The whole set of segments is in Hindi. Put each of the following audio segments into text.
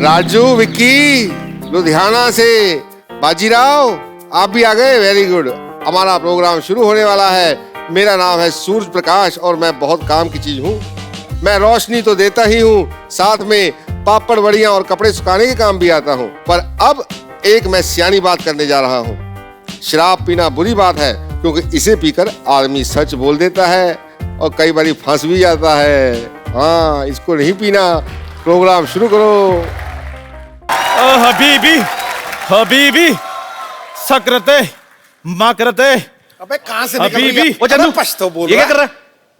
राजू, विक्की, लुधियाना से बाजीराव, आप भी आ गए। Very good. हमारा प्रोग्राम शुरू होने वाला है। मेरा नाम है सूरज प्रकाश और मैं बहुत काम की चीज हूँ। मैं रोशनी तो देता ही हूँ, साथ में पापड़ बड़ियां और कपड़े सुखाने के काम भी आता हूँ। पर अब एक मैं सियानी बात करने जा रहा हूँ। शराब पीना बुरी बात है, क्योंकि इसे पीकर आदमी सच बोल देता है और कई बार फंस भी जाता है। हाँ, इसको नहीं पीना। प्रोग्राम शुरू करो। हबीबी हबीबी सकरते माकरते। अबे कहां से निकल हबीबी। रही है? ओ चंदू, पछतो बोल ये क्या रहा कर रहा है?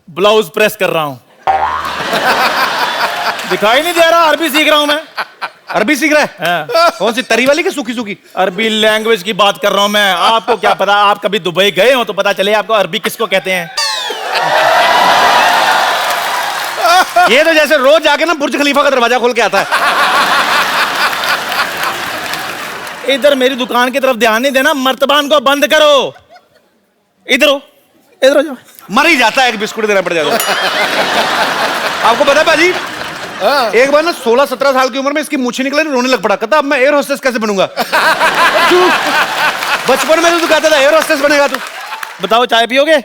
ब्लाउज प्रेस कर रहा हूँ। दिखाई नहीं दे रहा? अरबी सीख रहा हूँ मैं। अरबी सीख रहा है? हाँ। कौन सी तरी वाली की सूखी सूखी? अरबी लैंग्वेज की बात कर रहा हूँ मैं। आपको क्या पता? आप कभी दुबई गए हो तो पता चले आपको अरबी किसको कहते हैं। ये तो जैसे रोज जाके ना बुर्ज खलीफा का दरवाजा खोल के आता है। इधर मेरी दुकान की तरफ ध्यान नहीं देना, मर्तबान को बंद करो। इधर हो, इधर हो जाओ। मर ही जाता है, एक बिस्कुट देना पड़ जाता है। आपको पता है भाजी, एक बार ना 16-17 साल की उम्र में इसकी मूछें निकले, रोने लग पड़ा। कहता अब मैं एयर होस्टेस कैसे बनूंगा। बचपन में तो कहता था एयर होस्टेस बनेगा तू। बताओ, चाय पियोगे?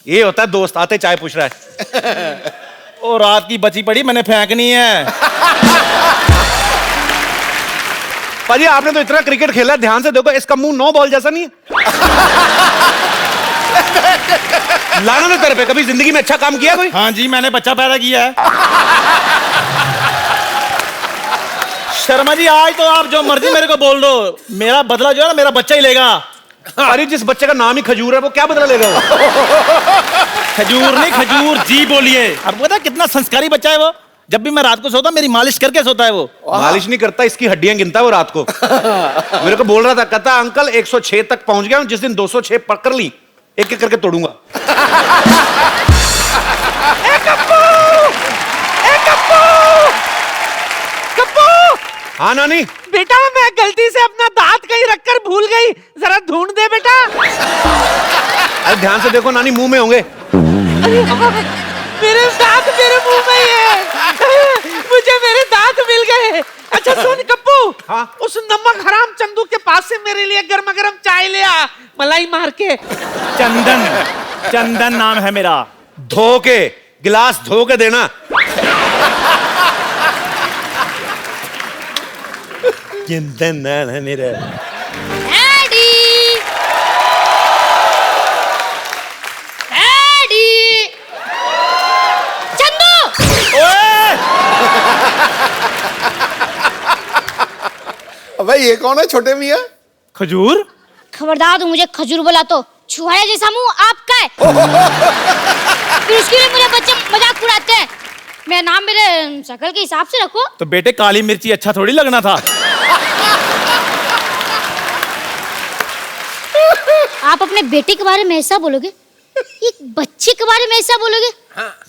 ये होता है दोस्त आते चाय पूछ रहा है। और रात की बची पड़ी मैंने फेंकनी है। पाजी आपने तो इतना क्रिकेट खेला, ध्यान से देखो, इसका मुंह 9 बॉल जैसा नहीं है। लाना ना तेरे पे, कभी जिंदगी में अच्छा काम किया कोई? हाँ जी, मैंने बच्चा पैदा किया है। शर्मा जी, आज तो आप जो मर्जी मेरे को बोल दो, मेरा बदला जो है ना मेरा बच्चा ही लेगा। अरे जिस बच्चे का नाम ही खजूर है वो क्या बदला लेगा वो? खजूर नहीं, खजूर जी बोलिए। और पता कितना संस्कारी बच्चा है वो। जब भी मैं रात को सोता मेरी मालिश करके सोता है वो। मालिश नहीं करता, इसकी हड्डियां गिनता है वो रात को। मेरे को बोल रहा था, कहता अंकल 106 तक पहुंच गया हूं, जिस दिन 206 पकड़ ली एक एक करके तोड़ूंगा। हाँ नानी। बेटा मैं गलती से अपना दांत कहीं रखकर भूल गई, जरा ढूंढ दे बेटा। अरे ध्यान से देखो नानी, मुंह में होंगे। मेरे दांत मेरे मुंह में ही है। मुझे मेरे दांत मिल गए। अच्छा सुन कप्पू, हाँ? उस नमक हराम चंदू के पास से मेरे लिए गर्मा गर्म चाय ले आ, मलाई मार के। चंदन, चंदन नाम है मेरा। धो के गिलास धो के देना। चंदन नाम है मेरा। Daddy, daddy, Chandu. अबे ये कौन है छोटे मियाँ? खजूर? खबरदार तू मुझे खजूर बोला तो छुहारा जैसा मुंह आपका है। फिर उसके लिए मेरे बच्चे मजाक उड़ाते हैं। मेरा नाम मेरे शक्ल के हिसाब से रखो। तो बेटे काली मिर्ची अच्छा थोड़ी लगना था। आप अपने बेटे के बारे में ऐसा बोलोगे, एक बच्चे के बारे में ऐसा बोलोगे,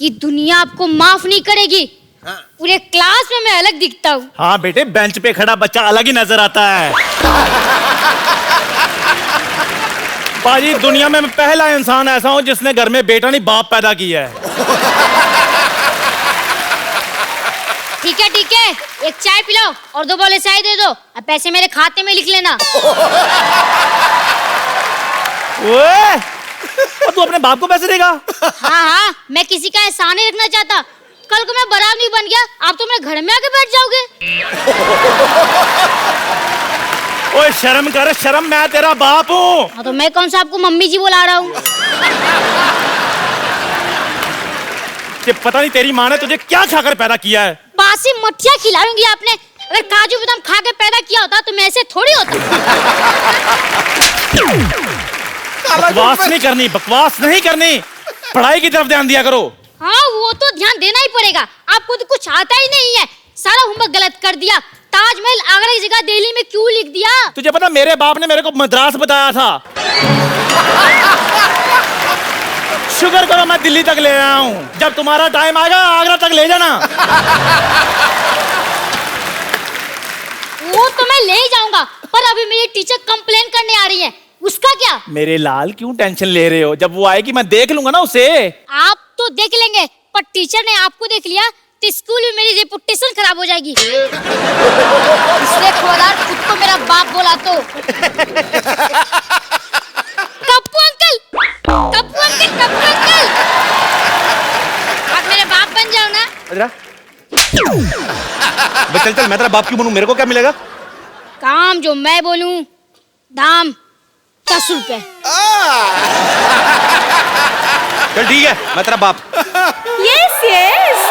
ये दुनिया आपको माफ नहीं करेगी। पूरे क्लास में मैं अलग दिखता हूँ। हाँ बेटे, बेंच पे खड़ा बच्चा अलग ही नजर आता है। पाजी, दुनिया में मैं पहला इंसान ऐसा हूँ जिसने घर में बेटा नहीं बाप पैदा किया है। ठीक है ठीक है, एक चाय पिलाओ और 2 बोले चाय दे दो। अब पैसे मेरे खाते में लिख लेना। ओए, तू अपने बाप को पैसे देगा? हाँ हाँ, मैं किसी का एहसान नहीं रखना चाहता। कल को मैं बराबर नहीं बन गया, आप तो मेरे घर में आके बैठ जाओगे। ओए शर्म कर, शर्म, मैं तेरा बाप हूँ। हाँ तो मैं कौन सा आपको मम्मी जी बुला रहा हूँ। पता नहीं तेरी माँ ने तुझे क्या खाकर पैदा किया है। बासी मठिया खिलाऊंगी आपने। अगर काजू बादाम खा के पैदा किया होता तो मैं ऐसे थोड़ी होता। बकवास नहीं करनी, बकवास नहीं करनी। पढ़ाई की तरफ ध्यान दिया करो। हाँ वो तो ध्यान देना ही पड़ेगा। आपको तो कुछ आता ही नहीं है, सारा होमवर्क गलत कर दिया। ताजमहल आगरा की जगह दिल्ली में क्यों लिख दिया? तुझे पता मेरे बाप ने मेरे को मद्रास बताया था। शुक्र करो मैं दिल्ली तक ले आया हूँ। जब तुम्हारा टाइम आएगा आगरा तक ले जाना। वो तो मैं ले ही जाऊंगा, पर अभी मेरी टीचर कंप्लेन करने आ रही है। उसका क्या? मेरे लाल क्यों टेंशन ले रहे हो? जब वो आएगी मैं देख लूंगा ना उसे। आप तो देख लेंगे, पर टीचर ने आपको देख लिया तो स्कूल में मेरी रेपुटेशन खराब हो जाएगी। इसलिए खबरदार खुद को मेरा बाप बोला तो। Kappu uncle, Kappu uncle, Kappu uncle, आप मेरे बाप बन जाओ ना। अरे चल चल, मैं तेरा बाप क्यों बनूं? मेरे को क्या मिलेगा? काम जो मैं बोलूं, दाम 10 रुपए। चल ठीक है, मैं तेरा बाप। Yes yes.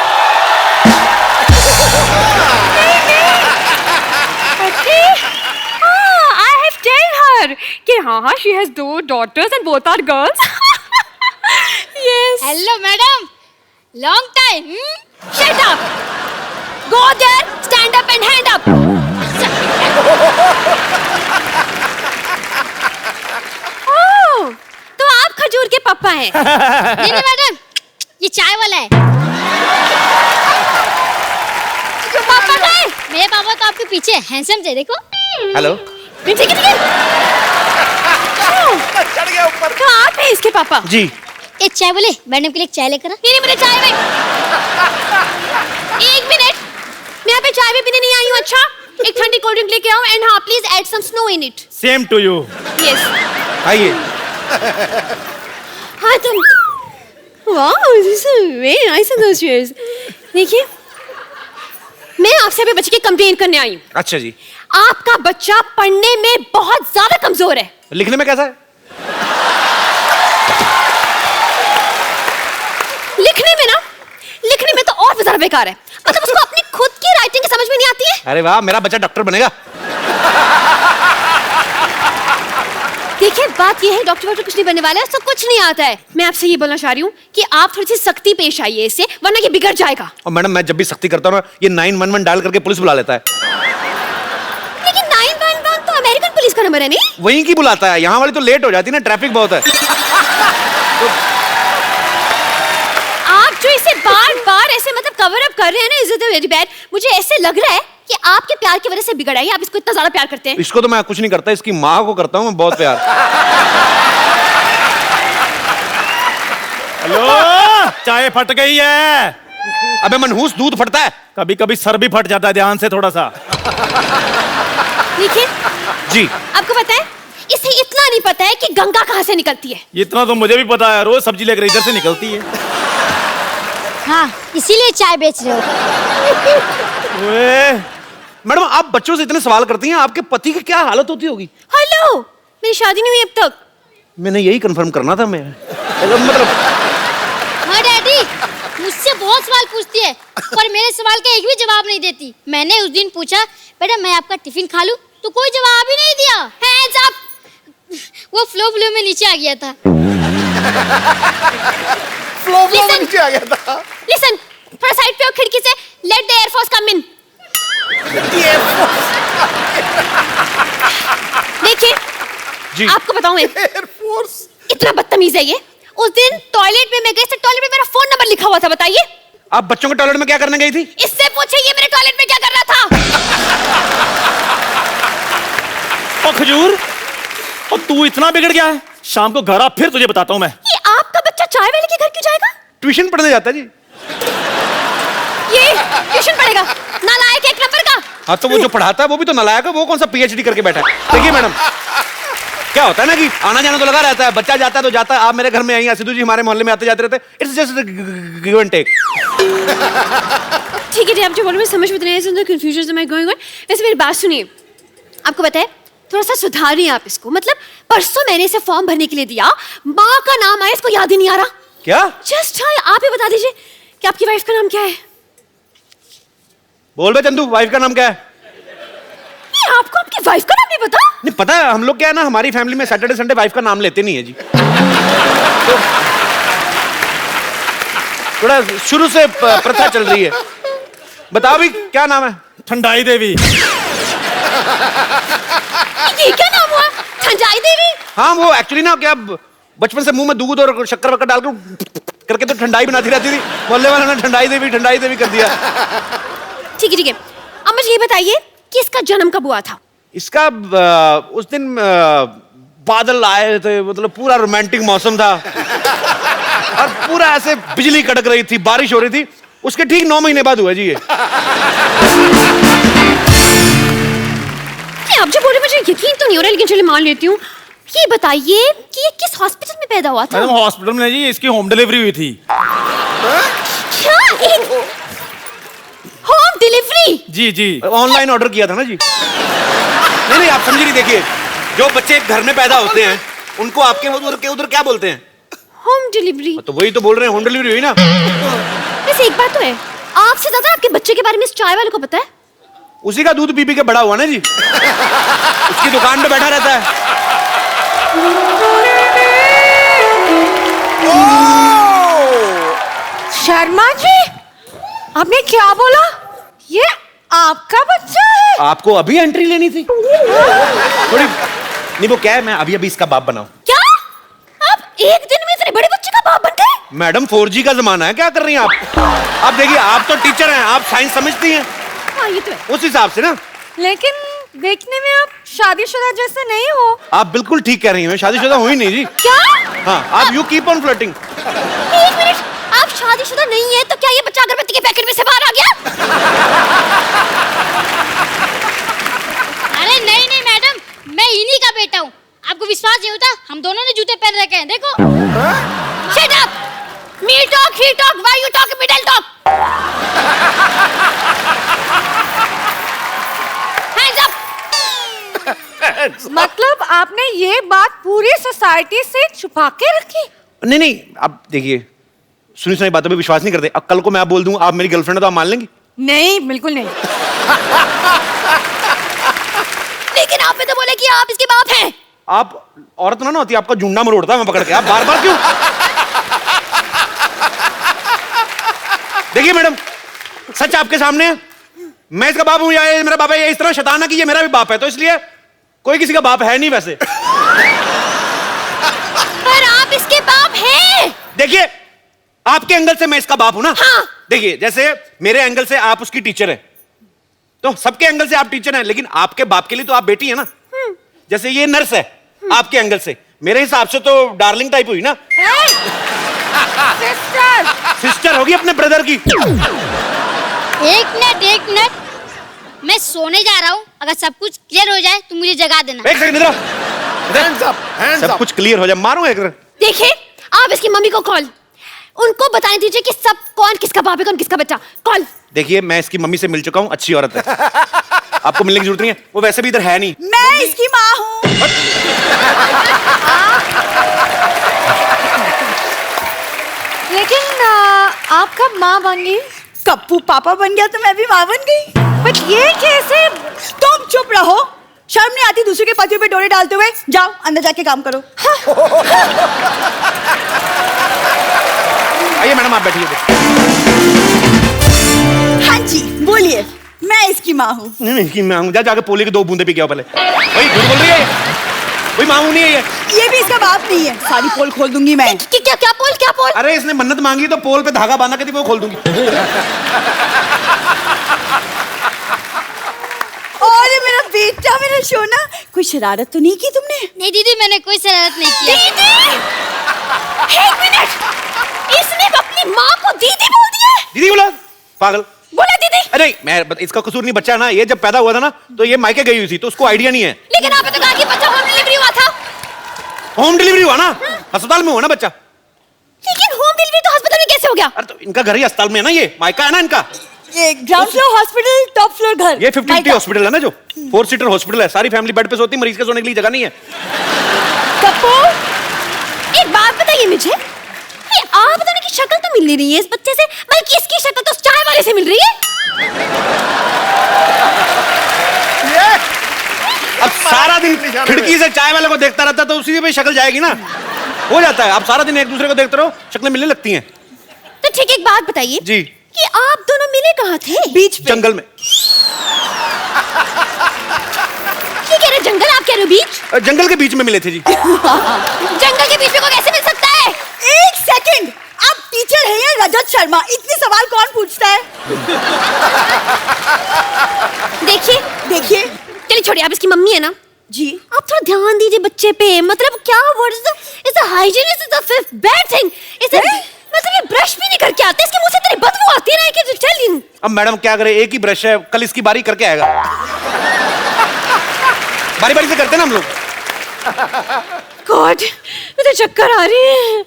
I have tell her कि हाँ she has 2 daughters and both are girls. Yes. Hello madam, long time. Shut up. Go there, stand up and hand up. Oh, तो आप खजूर के पापा हैं। नहीं नहीं मैडम, ये चाय वाला है। तो पापा कहाँ है? मेरे पापा तो आपके पीछे हैंडसम थे, देखो। हेलो। ठीक है ठीक है। चढ़ गया ऊपर। तो आप हैं इसके पापा? जी। एक चाय बोले, मैडम के लिए एक चाय लेकर आ। नहीं मुझे चाय में। एक मिनट, मैं यहाँ पे चाय भी पीने नहीं आई हूँ। अच्छा, एक ठंडी कोल्ड ड्रिंक लेके आओ एंड हाँ please add some snow in it. Same to you. Yes. आइए। हाँ तुम। Wow, this is very nice and delicious. देखिए, मैं आपसे अभी बच्चे की कंप्लेन करने आई हूँ। अच्छा जी। आपका बच्चा पढ़ने में बहुत ज्यादा कमजोर है। लिखने में कैसा है? लिखने में तो और भी ज्यादा बेकार है। मतलब उसको अपनी खुद की राइटिंग की समझ में नहीं आती है। अरे वाह, मेरा बच्चा डॉक्टर बनेगा। देखिए, बात ये है डॉक्टर वॉक्टर कुछ नहीं बनने वाला है, उसको कुछ नहीं आता है। मैं आपसे ये बोलना चाह रही हूँ कि आप थोड़ी सी सख्ती पेश आइए इससे, वरना ये बिगड़ जाएगा। और मैडम, मैं जब भी सख्ती करता हूँ ना, ये 911 डायल करके पुलिस बुला लेता है। लेकिन 911 तो अमेरिकन पुलिस का नंबर है नहीं? वहीं की बुलाता है, यहाँ वाली तो लेट हो जाती है ना, ट्रैफिक बहुत है। आप जो इसे बार-बार ऐसे मतलब कवर अप कर रहे हैं ना, इज इट वेरी बैड। मुझे ऐसे लग रहा है कि आपके प्यार की वजह से बिगड़ा है। आप इसको इतना ज्यादा प्यार करते हैं। इसको तो मैं कुछ नहीं करता, इसकी माँ को करता हूँ मैं बहुत प्यार। हेलो, चाय फट गई है। अबे मनहूस, दूध फटता है। कभी कभी सर भी फट जाता है, ध्यान से थोड़ा सा। देखिए, जी। आपको पता है, इसे इतना नहीं पता है कि गंगा कहाँ से निकलती है। इतना तो मुझे भी पता है, रोज सब्जी लेकर इधर से निकलती है। हाँ, इसीलिए चाय बेच रहे हो। ओए, मैडम, आप बच्चों से इतने सवाल करती हैं, आपके पति की क्या हालत होती होगी? हेलो, मेरी शादी नहीं हुई अब तक। मैंने यही कंफर्म करना था। मैं मतलब हाँ डैडी, मुझसे बहुत सवाल पूछती है, पर मेरे सवाल का एक भी जवाब नहीं देती। मैंने उस दिन पूछा, बेटा मैं आपका टिफिन खा लूं, तो कोई जवाब ही नहीं दिया। Hands up. वो फ्लो में नीचे आ गया था। फ्लो में नीचे आ गया था। लिसन, थोड़ा साइड पे हो खिड़की से। लेट द एयरफोर्स कम इन। देखिए जी। आपको बताऊं, मैं एयरफोर्स। इतना बदतमीज है ये। उस दिन टॉयलेट में मैं गई, तो टॉयलेट में मेरा फोन नंबर लिखा हुआ था। बताइए, आप बच्चों के टॉयलेट में क्या करने गई थी? इससे पूछे ये मेरे टॉयलेट में क्या कर रहा था। ओ खजूर, और तू इतना बिगड़ गया है। शाम को घर आ, फिर तुझे बताता हूँ मैं। ये आपका बच्चा चाय वाले के घर क्यों जाएगा? ट्यूशन पढ़ने जाता है जी। ये ट्यूशन पढ़ेगा? नालायक एक नंबर का। हाँ, तो वो जो पढ़ाता है वो भी तो नालायक है। वो कौन सा पीएचडी करके बैठा है? देखिए मैडम, क्या होता है ना कि आना जाना तो लगा रहता है, बच्चा जाता है तो जाता है। आप मेरे घर में आई, सिद्धू जी हमारे मोहल्ले में आते जाते रहते हैं। It's just give and take. ठीक है जी, आप जो बोल रहे हैं समझ में नहीं आया, कंफ्यूजन में गोइंग ऑन। वैसे मेरी बात सुनिए, आपको पता है, थोड़ा सा सुधारिए आप इसको। मतलब परसों मैंने इसे फॉर्म भरने के लिए दिया, माँ का नाम आया, इसको याद ही नहीं आ रहा। क्या? जस्ट हाँ, आप ही बता दीजिए कि आपकी वाइफ का नाम क्या है? बोल बे चंदू, वाइफ का नाम क्या है? ये आपको आपकी वाइफ का नाम नहीं पता? नहीं पता है, हम लोग क्या है ना, हमारी फैमिली में सैटरडे संडे वाइफ का नाम लेते नहीं है जी। तो थोड़ा शुरू से प्रथा चल रही है। बताओ भी, क्या नाम है? ठंडाई देवी। ये क्या नाम हुआ? ठंडाई देवी? हाँ, वो एक्चुअली ना क्या बचपन से मुंह में दूध और शक्कर वक्कर डाल करके तो ठंडाई बनाती रहती थी। मोहल्ले वालों ने ठंडाई देवी कर दिया। ठीक है ठीक है, अब मुझे ये बताइए कि इसका जन्म कब हुआ था? इसका उस दिन बादल आए थे, मतलब पूरा रोमांटिक मौसम था और पूरा ऐसे बिजली कड़क रही थी, बारिश हो रही थी। उसके ठीक 9 महीने बाद हुआ जी ये। आप जो बोल रहे मुझे यकीन तो नहीं हो रहा, लेकिन चलिए मान लेती हूँ। ये बताइए कि ये किस हॉस्पिटल में पैदा हुआ था? मैडम हॉस्पिटल में नहीं जी, इसकी होम डिलीवरी हुई थी। क्या? Home delivery? जी जी। ऑनलाइन ऑर्डर किया था ना जी। नहीं आप समझी नहीं। देखिए, जो बच्चे घर में पैदा होते हैं उनको आपके उधर क्या बोलते हैं? Home delivery. तो वही तो बोल रहे हैं, होम डिलीवरी हुई ना। वैसे एक बात तो है, आपसे ज्यादा आपके बच्चे के बारे में इस चाय वाले को पता है। उसी का दूध पी पी के बड़ा हुआ ना जी। उसकी दुकान पे बैठा रहता है। शर्मा जी, आपने क्या बोला? ये आपका बच्चा है? आपको अभी एंट्री लेनी थी थोड़ी। नहीं वो क्या है, मैं अभी इसका बाप बनाऊं। क्या? आप एक दिन में इतने बड़े बच्चे का बाप बन गए? मैडम 4G का जमाना है, क्या कर रही हैं आप? आप देखिए, आप तो टीचर हैं, आप साइंस समझती हैं। हाँ ये तो है। उस हिसाब से ना। लेकिन देखने में आप शादीशुदा जैसे नहीं हो। आप बिल्कुल ठीक कह रही हैं, मैं शादीशुदा हुई नहीं जी। क्या? हाँ, आप यू कीप ऑन फ्लर्टिंग। एक मिनट, आप शादीशुदा नहीं है तो क्या ये बच्चा अगरबत्ती के पैकेट में से बाहर आ गया? अरे नहीं नहीं मैडम, मैं इन्हीं का बेटा हूँ। आपको विश्वास नहीं होता? हम दोनों ने जूते पहन रखे हैं, देखो। Shut up! Me talk, he talk, why you talk, middle talk? Hands up! मतलब आपने ये बात पूरी सोसाइटी से छुपा के रखी? नहीं आप देखिए, सुनी सुनी बातों पे विश्वास नहीं करते। अब कल को मैं आप बोल दूं आप मेरी गर्लफ्रेंड है तो आप मान लेंगी? नहीं, बिल्कुल नहीं। लेकिन आपने तो बोला कि आप इसके बाप हैं। आप औरत ना होती, आपका जुंडा मरोड़ता मैं पकड़ के। आप बार बार क्यों? देखिए मैडम, सच आपके सामने है। मैं इसका बाप हूं या ये मेरा बाप है, ये इस तरह शैताना कि ये मेरा भी बाप है, तो इसलिए कोई किसी का बाप है नहीं वैसे। पर आप इसके बाप हैं। देखिए, आपके एंगल से मैं इसका बाप हूं ना। हाँ। देखिए, जैसे मेरे एंगल से आप उसकी टीचर है, तो सबके एंगल से आप टीचर हैं, लेकिन आपके बाप के लिए तो आप बेटी है ना। जैसे ये नर्स है, आपके एंगल से मेरे हिसाब से तो डार्लिंग टाइप हुई ना। सिस्टर, सिस्टर होगी अपने ब्रदर की। एक मिनट, मैं सोने जा रहा हूँ। अगर सब कुछ क्लियर हो जाए तो मुझे जगा देना। एक सेकंड इधर आओ। Hands up, hands सब up. कुछ क्लियर हो जाए, मारूंगा एक। देखिए, आप इसकी मम्मी को कॉल, उनको बता दीजिए कि सब कौन किसका बाप है, कौन किसका बच्चा। कॉल। देखिए, मैं इसकी मम्मी से मिल चुका हूँ, अच्छी औरत है। आपको मिलने की जरूरत नहीं है, वो वैसे भी इधर है नहीं। मैं इसकी माँ हूँ। लेकिन आप कब माँ बन गई? कप्पू पापा बन गया तो मैं भी माँ बन गई। बट ये कैसे? तुम चुप रहो, शर्म नहीं आती दूसरे के पतियों पे डोरे डालते हुए? जाओ अंदर जाके काम करो। आइए मैडम, आप बैठिए। हाँ जी बोलिए, मैं इसकी माँ हूँ। नहीं कि मैं जाके पोले की 2 बूंदे पी के आओ पहले। वही झूठ बोल रही है, वही मामू नहीं है ये। ये भी इसका बाप नहीं है, सारी पोल खोल दूंगी मैं। क्या पोल? अरे इसने मन्नत मांगी तो पोल पे धागा बांधा के थी, वो खोल दूंगी। और मेरा बेटा, मेरा सोना, कोई शरारत तो नहीं की तुमने? नहीं दीदी, मैंने कोई शरारत नहीं किया। दीदी! एक मिनट, इसने अपनी माँ को दीदी बोल दिया है? दीदी बोला? पागल बोला दीदी? अरे इसका कसूर नहीं, बच्चा ना ये जब पैदा हुआ था ना तो ये मायके गई हुई थी, तो उसको आइडिया नहीं है। लेकिन आपने तो कहा कि बच्चा होम डिलीवरी हुआ था। होम डिलीवरी हुआ ना, अस्पताल में हुआ ना बच्चा। लेकिन होम डिलीवरी तो अस्पताल में कैसे हो गया? अरे तो इनका घर ही अस्पताल में है ना, ये मायका है ना इनका। ये ground floor hospital, top floor घर। ये 50 हॉस्पिटल है ना, जो 4 सीटर हॉस्पिटल है, सारी फैमिली बेड पे सोती, मरीज के सोने के लिए जगह नहीं है। कपूर, एक बात बताइए मुझे, ये आप दोनों की शक्ल तो मिल नहीं रही है इस बच्चे से, बल्कि इसकी शक्ल तो उस चाय वाले से मिल रही है। अब सारा दिन खिड़की से चाय वाले को देखता रहता तो उसी पे शक्ल जाएगी ना, हो जाता है। आप सारा दिन एक दूसरे को देखते रहो, शक्लें मिलने लगती हैं। तो ठीक, एक बात बताइए जी, कि आप दोनों मिले कहाँ थे? बीच पे। जंगल में। ये कह रहे जंगल, आप कह रहे हो बीच? जंगल के बीच में मिले थे जी। जंगल के बीच में को कैसे मिल सकता है? एक सेकंड, आप टीचर हैं या रजत शर्मा? इतने सवाल कौन पूछता है? देखिए चलिए छोड़िए, आप इसकी मम्मी है ना जी। आप थोड़ा ध्यान दीजिए बच्चे पे। मतलब क्या what is the hygiene is the fifth bad thing. इसे मतलब ये ब्रश भी नहीं करके आते, इसके मुंह से इतनी बदबू आती है ना कि टेल यू। अब मैडम क्या करे, एक ही ब्रश है, कल इसकी बारी करके आएगा। बारी बारी से करते ना हम लोग। गॉड, मुझे चक्कर आ रही है।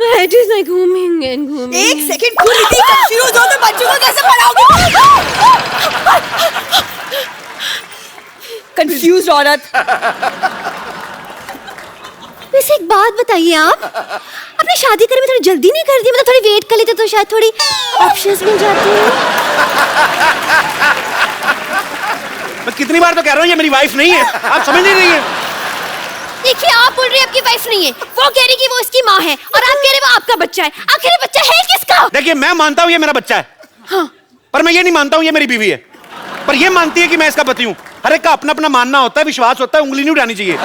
मैं हेड इज लाइक घूमिंग एंड घूमिंग। एक सेकंड क्यों इतनी कंफ्यूज हो, तो बच्चों को कैसे पढ़ाओगे? कंफ्यूज औरत। वैसे एक बात बताइए, आप अपनी शादी करने में थोड़ी जल्दी नहीं कर दी? मतलब थोड़ी वेट कर लेते तो शायद थोड़ी ऑप्शंस मिल जाते हैं। मैं कितनी बार तो कह रहा हूँ ये मेरी वाइफ नहीं है, आप समझ नहीं रही है। देखिए, आप बोल रहे हैं आपकी वाइफ नहीं है, वो कह रही कि वो इसकी माँ है, और आप कह रहे वो आपका बच्चा है। आखिर ये बच्चा है किसका? देखिए, मैं मानता हूँ ये मेरा बच्चा है, हाँ। पर मैं ये नहीं मानता हूँ ये मेरी बीवी है। पर ये मानती है कि मैं इसका पति हूँ। हर एक का अपना अपना मानना होता है, विश्वास होता है, उंगली नहीं उठानी चाहिए।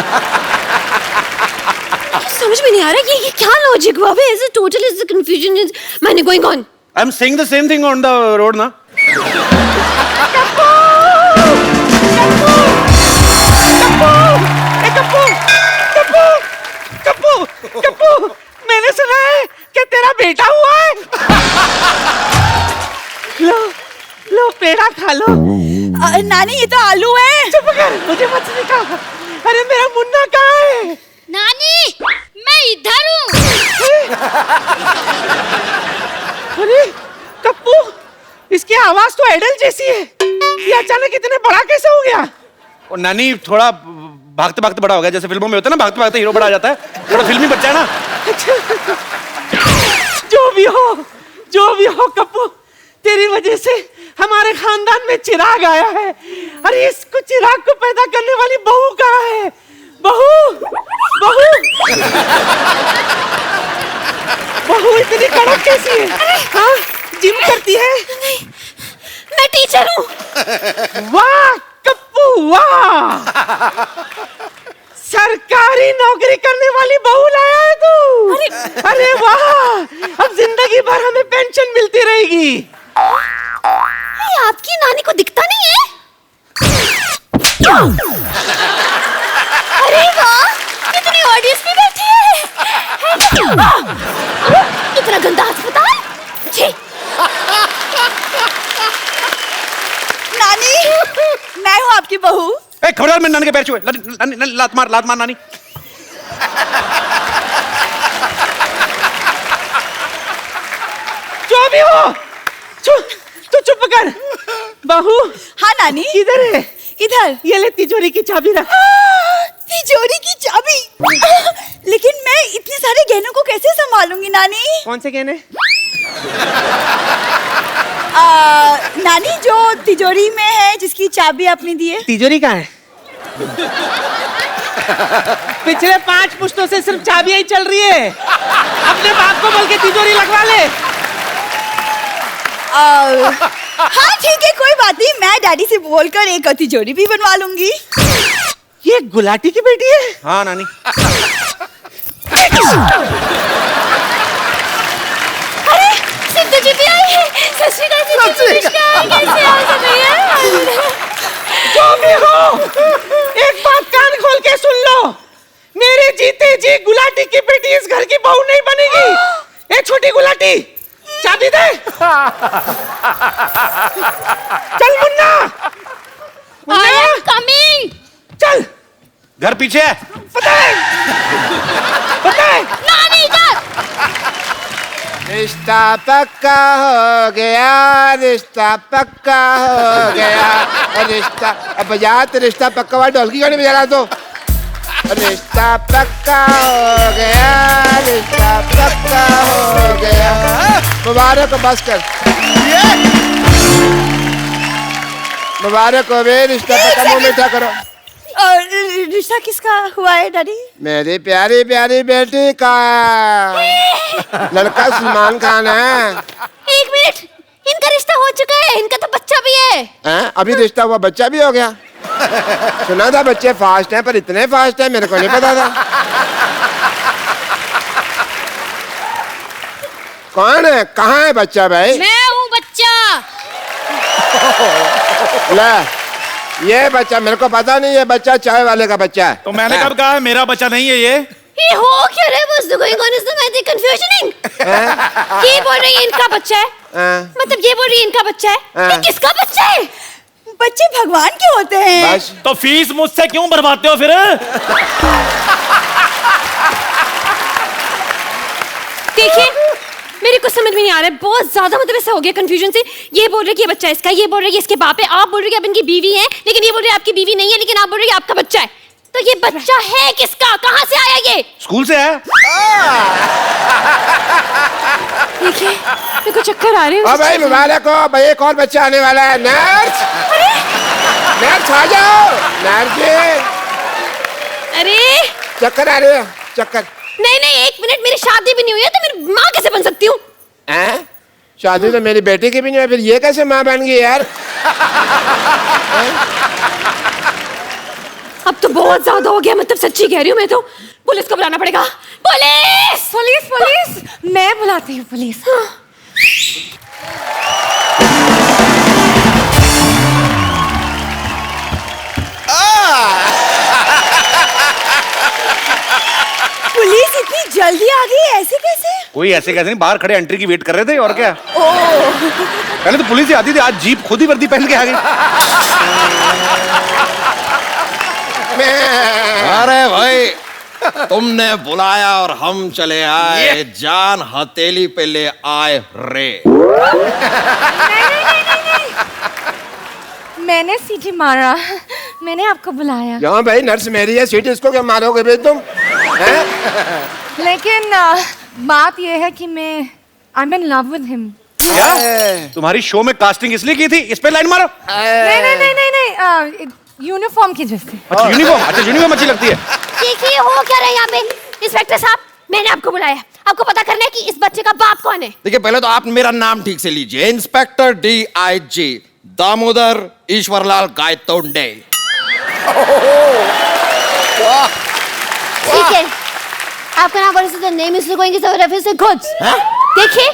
समझ में नहीं आ रहा ये क्या लॉजिक हुआ? Is it total is the confusion is many going on. I am saying the same thing on the road ना। कप्पू, मैंने सुना है कि तेरा बेटा हुआ है। लो पेड़ा खा लो। नानी ये तो आलू है। चुप कर, मुझे मत सिखा। अरे मेरा मुन्ना कहाँ है? नानी, मैं इधर हूँ। अरे कप्पू, इसकी आवाज तो एडल जैसी है। ये अचानक इतने बड़ा कैसे हो गया? और नानी थोड़ा भागते भागते बड़ा हो गया, जैसे फिल्मों में होता है ना, भागते भागते हीरो बड़ा आ जाता है। थोड़ा फिल्मी बच्चा है ना। जो भी हो कप्पू, तेरी वजह से हमारे खानदान में चिराग आया है। अरे इसको चिराग को पैदा करने वाली बहू कहाँ है? बहू इतनी कड़क कैसी है? हाँ, जिम करती है? नहीं, मैं टीचर हूँ। वाह कप्पू वाह, सरकारी नौकरी करने वाली बहू लाया है तू। अरे वाह, अब जिंदगी भर हमें पेंशन मिलती रहेगी। आपकी नानी को दिखता नहीं है? अरे वाह, कितनी ऑडियंस में बैठी है। कितना गंदा अस्पताल। छी। नानी, मैं हूँ आपकी बहू। ए, खबरदार, मैं नानी के पैर छुए। लात मार नानी। जो भी हो, तू चुप कर। बहू। हाँ नानी। इधर है। इधर। ये ले तिजोरी की चाबी रख। तिजोरी की चाबी? लेकिन मैं इतने सारे गहनों को कैसे संभालूंगी नानी? कौन से गहने? नानी, जो तिजोरी में है, जिसकी चाबी आपने दी है। तिजोरी कहाँ है? पिछले 5 पुश्तों से सिर्फ चाबियां ही चल रही है। अपने बाप को बोल के तिजोरी लगवा ले। हाँ ठीक है, कोई बात नहीं, मैं डैडी से बोलकर एक तिजोरी भी बनवा लूंगी। ये गुलाटी की बेटी है? हाँ नानी। अरे सिद्धू जी भी आए हैं। सत श्री अकाल सिद्धू जी, कैसे हो सब भैया? जो भी हो, एक बात कान खोल के सुन लो। मेरे जीते जी गुलाटी की बेटी इस घर की बहू नहीं बनेगी। ए छोटी गुलाटी, चाबी दे। चल मुन्ना। I am coming. चल। घर पीछे है। पता है। नानी इधर। रिश्ता पक्का हो गया, रिश्ता पक्का हो गया, रिश्ता। अब बजा तो रिश्ता पक्का हुआ, ढोलकी क्यों नहीं बजा रहा तो? रिश्ता पक्का हो गया, रिश्ता पक्का हो गया। मुबारक हो, बस कर। मुबारक हो बे, रिश्ता पक्का, मुंह मीठा करो। और रिश्ता किसका हुआ है डैडी? मेरी प्यारी प्यारी बेटी का। लड़का सलमान खान है। एक मिनट, इनका रिश्ता हो चुका है, इनका तो बच्चा भी है। हैं? अभी रिश्ता हुआ, बच्चा भी हो गया। सुना था बच्चे फास्ट हैं, पर इतने फास्ट हैं मेरे को नहीं पता था। कौन है, कहाँ है बच्चा भाई? मैं हूँ बच्चा। ले, ये बच्चा मेरे को पता नहीं, ये बच्चा चाय वाले का बच्चा है। तो मैंने कब कहा है मेरा बच्चा नहीं है ये? ये हो क्या रहा है? What's going on? Is the magic confusioning? ये बोल रही है इनका बच्चा है, मतलब ये बोल रही है इनका बच्चा है, ये किसका बच्चा है? बच्चे भगवान के होते हैं। बस तो फीस मुझसे क्यों भरवाते हो फिर? देखिए मेरे को समझ में नहीं आ रहा है, बहुत ज्यादा मतलब ऐसा हो गया कंफ्यूजन से। ये बोल रहे कि ये बच्चा इसका, ये बोल रहे कि इसके बाप है, आप बोल रहे कि आप इनकी बीवी हैं, लेकिन ये बोल रहे आपकी बीवी नहीं है, लेकिन आप बोल रहे कि आपका बच्चा है। तो ये बच्चा है किसका, कहाँ से आया ये? स्कूल से आया। देखिए मेरे को चक्कर आ रहे हैं। भाई मुबारक हो भाई, एक और बच्चा आने वाला है। नर्स नर्स आ जाओ। नर्स जी अरे चक्कर आ रहे हो? चक्कर नहीं नहीं, एक मिनट, मेरी शादी भी नहीं हुई है तो मेरी माँ कैसे बन सकती हूँ? हैं? शादी तो मेरी बेटी की भी नहीं है, फिर ये कैसे माँ बन गई यार? अब तो बहुत ज्यादा हो गया, मतलब सच्ची कह रही हूँ मैं तो। पुलिस को बुलाना पड़ेगा। पुलिस पुलिस पुलिस, मैं बुलाती हूँ पुलिस। पुलिस इतनी जल्दी आ गई, ऐसे कैसे? कोई ऐसे कैसे नहीं, बाहर खड़े एंट्री की वेट कर रहे थे और क्या। पहले तो पुलिस ही आती थी, आज जीप खुद ही वर्दी पहन के आ गई। अरे भाई तुमने बुलाया और हम चले आए, जान हथेली पे ले आए रे। मैंने सीटी मारा, मैंने आपको बुलाया। क्यों भाई, नर्स मेरी है, सीट इसको क्या मारोगे भाई तुम? हैं? लेकिन बात यह है कि मैं I am in love with him. क्या तुम्हारी शो में कास्टिंग इसलिए की थी, इस पे लाइन मारो। नहीं नहीं नहीं नहीं नहीं, यूनिफॉर्म की वजह से। अच्छा यूनिफॉर्म, अच्छा यूनिफॉर्म अच्छी लगती है। देखिए हो क्या रहा है यहाँ पे? इंस्पेक्टर साहब मैंने आपको बुलाया, आपको पता करना है कि इस बच्चे का बाप कौन है। देखिए पहले तो आप मेरा नाम ठीक से लीजिए, इंस्पेक्टर DIG दामोदर ईश्वरलाल गायतोंडे। ठीक है, आपका नाम वर्ष the name is going to reference to goods. देखिए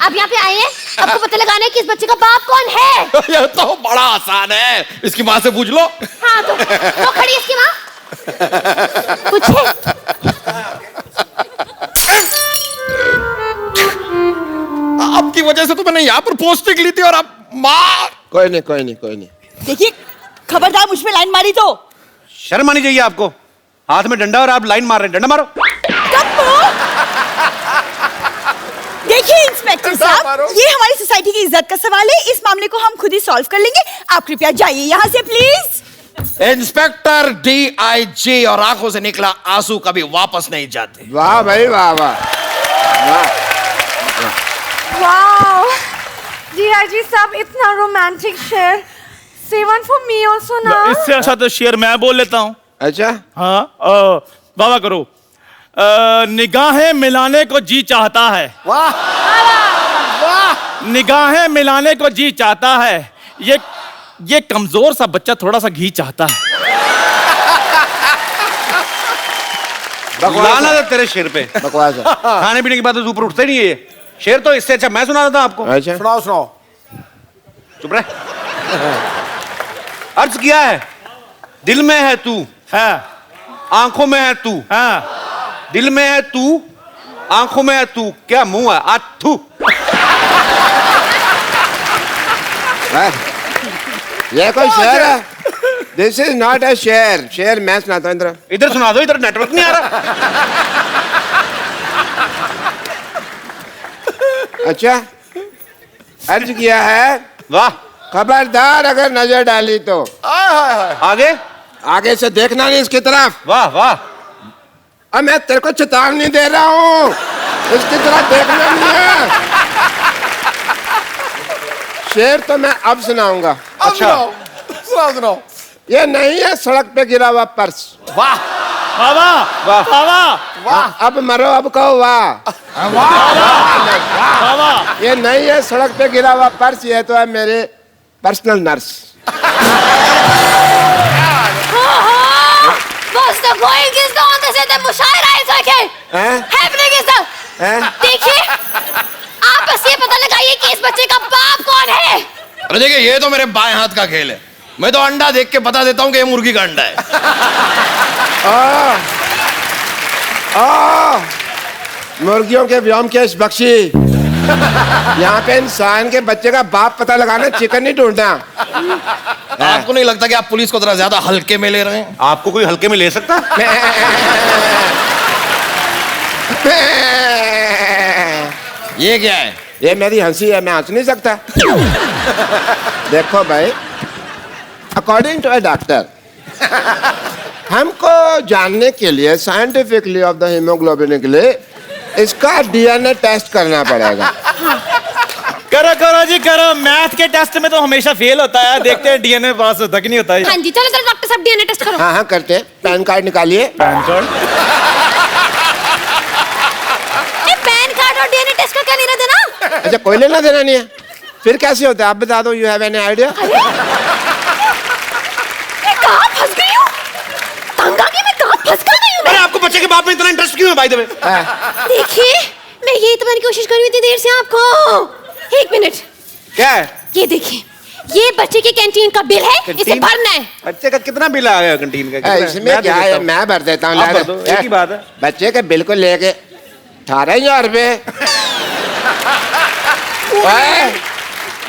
आप यहाँ पे आए हैं, आपको पता लगाना है कि इस बच्चे का बाप कौन है। ये तो बड़ा आसान है, इसकी माँ से पूछ लो। हाँ तो खड़ी है इसकी माँ, पूछे। आपकी वजह से तो मैंने यहाँ पर पोस्टिंग ली थी और आप मार। कोई नहीं कोई नहीं कोई नहीं। देखिए खबरदार मुझ पे लाइन मारी तो। शर्म आनी चाहिए आपको, हाथ में डंडा और आप लाइन मार रहे हैं, डंडा मारो। देखिए इंस्पेक्टर साहब, ये हमारी सोसाइटी की इज्जत का सवाल है, इस मामले को हम खुद ही सॉल्व कर लेंगे। आप कृपया जाइए यहाँ से प्लीज। इंस्पेक्टर DIG और आंखों से निकला आंसू कभी वापस नहीं जाते। वाह भाई वाह वाह वाह। वाओ DIG साहब, इतना romantic share. Say one for me also ना। इससे अच्छा तो शेर मैं बोल लेता हूँ। अच्छा हाँ वाह करो। निगाहें मिलाने को जी चाहता है, वाह निगाहें मिलाने को जी चाहता है, ये कमजोर सा बच्चा थोड़ा सा घी चाहता है। लाना था तेरे शेर पे। बकवास है। खाने पीने की बात तो ऊपर उठते नहीं है ये। शेर तो इससे अच्छा मैं सुना देता हूं आपको। अच्छा सुनाओ सुनाओ। चुप रहे। अर्ज किया है, दिल में है तू, हाँ आंखों में है तू। हाँ, दिल में है तू, आंखों में है तू, क्या मुंह है आ थू। ये कोई शेर है? दिस इज नॉट अ शेर। शेर मैं सुनाता हूँ। इधर सुना दो, इधर नेटवर्क नहीं आ रहा। अच्छा अर्ज किया है, वाह, खबरदार अगर नजर डाली तो आगे आगे से देखना नहीं इसकी तरफ। वाह वाह। अब मैं तेरे को चेतावनी दे रहा हूँ, इसकी तरफ देखना नहीं है। शेर तो मैं अब सुनाऊंगा। अच्छा सुनाओ सुनाओ। ये नहीं है सड़क पे गिरा हुआ पर्स। वाह वाह वाह वाह वाह। अब मरो, अब कहो वाह। वाह। ये नहीं है सड़क पे गिरा हुआ पर्स, ये तो है मेरे personal nurse. What's the going is the on this is the मुशायरा is okay. Happening is the। देखिए आप बस ये पता लगाइए कि इस बच्चे का बाप कौन है। अरे देखिए ये तो मेरे बाएं हाथ का खेल है, मैं तो अंडा देख के बता देता हूँ कि ये मुर्गी का अंडा है। मुर्गियों के व्योम केश बख्शी, यहाँ पे इंसान के बच्चे का बाप पता लगाना, चिकन नहीं ढूंढना। आपको नहीं लगता कि आप पुलिस को जरा ज्यादा हल्के में ले रहे हैं? आपको कोई हल्के में ले सकता? ये क्या है? ये मेरी हंसी है, मैं हंस नहीं सकता। देखो भाई, अकॉर्डिंग टू अ डॉक्टर, हमको जानने के लिए साइंटिफिकली ऑफ द हीमोग्लोबिन के लिए इसका डीएनए टेस्ट करना पड़ेगा। करो करो जी करो, मैथ के टेस्ट में तो हमेशा फेल होता है, देखते हैं डीएनए पास होता कि नहीं होता है। हाँ जी, चलो चलो डॉक्टर साहब डीएनए टेस्ट करो। हाँ हाँ करते हैं। पैन कार्ड निकालिए। Pan card? पैन कार्ड और डीएनए टेस्ट का क्या लेना देना? अच्छा, कोई लेना देना नहीं है, फिर कैसे होता है आप बता दो। You have any idea? कहाँ फंस गई हूँ? तंग आ गई मैं, कहाँ फंस गई हूँ मैं? अरे आपको बच्चे के बाप में इतना इंटरेस्ट क्यों है बाय द वे? देखिए, मैं यही तुम्हारी कोशिश कर रही थी देर से आपको। एक मिनट, क्या है? ये देखिए, ये बच्चे के कैंटीन का बिल है, इसे कैंटीन? भरना है। बच्चे का कितना बिल आ गया कैंटीन का? कितना? इसमें मैं दे क्या देता है, हूँ। मैं भर देता हूँ। आप भर दो, एक ही बात है। बच्चे के बिल को लेके 18,000 रुपए।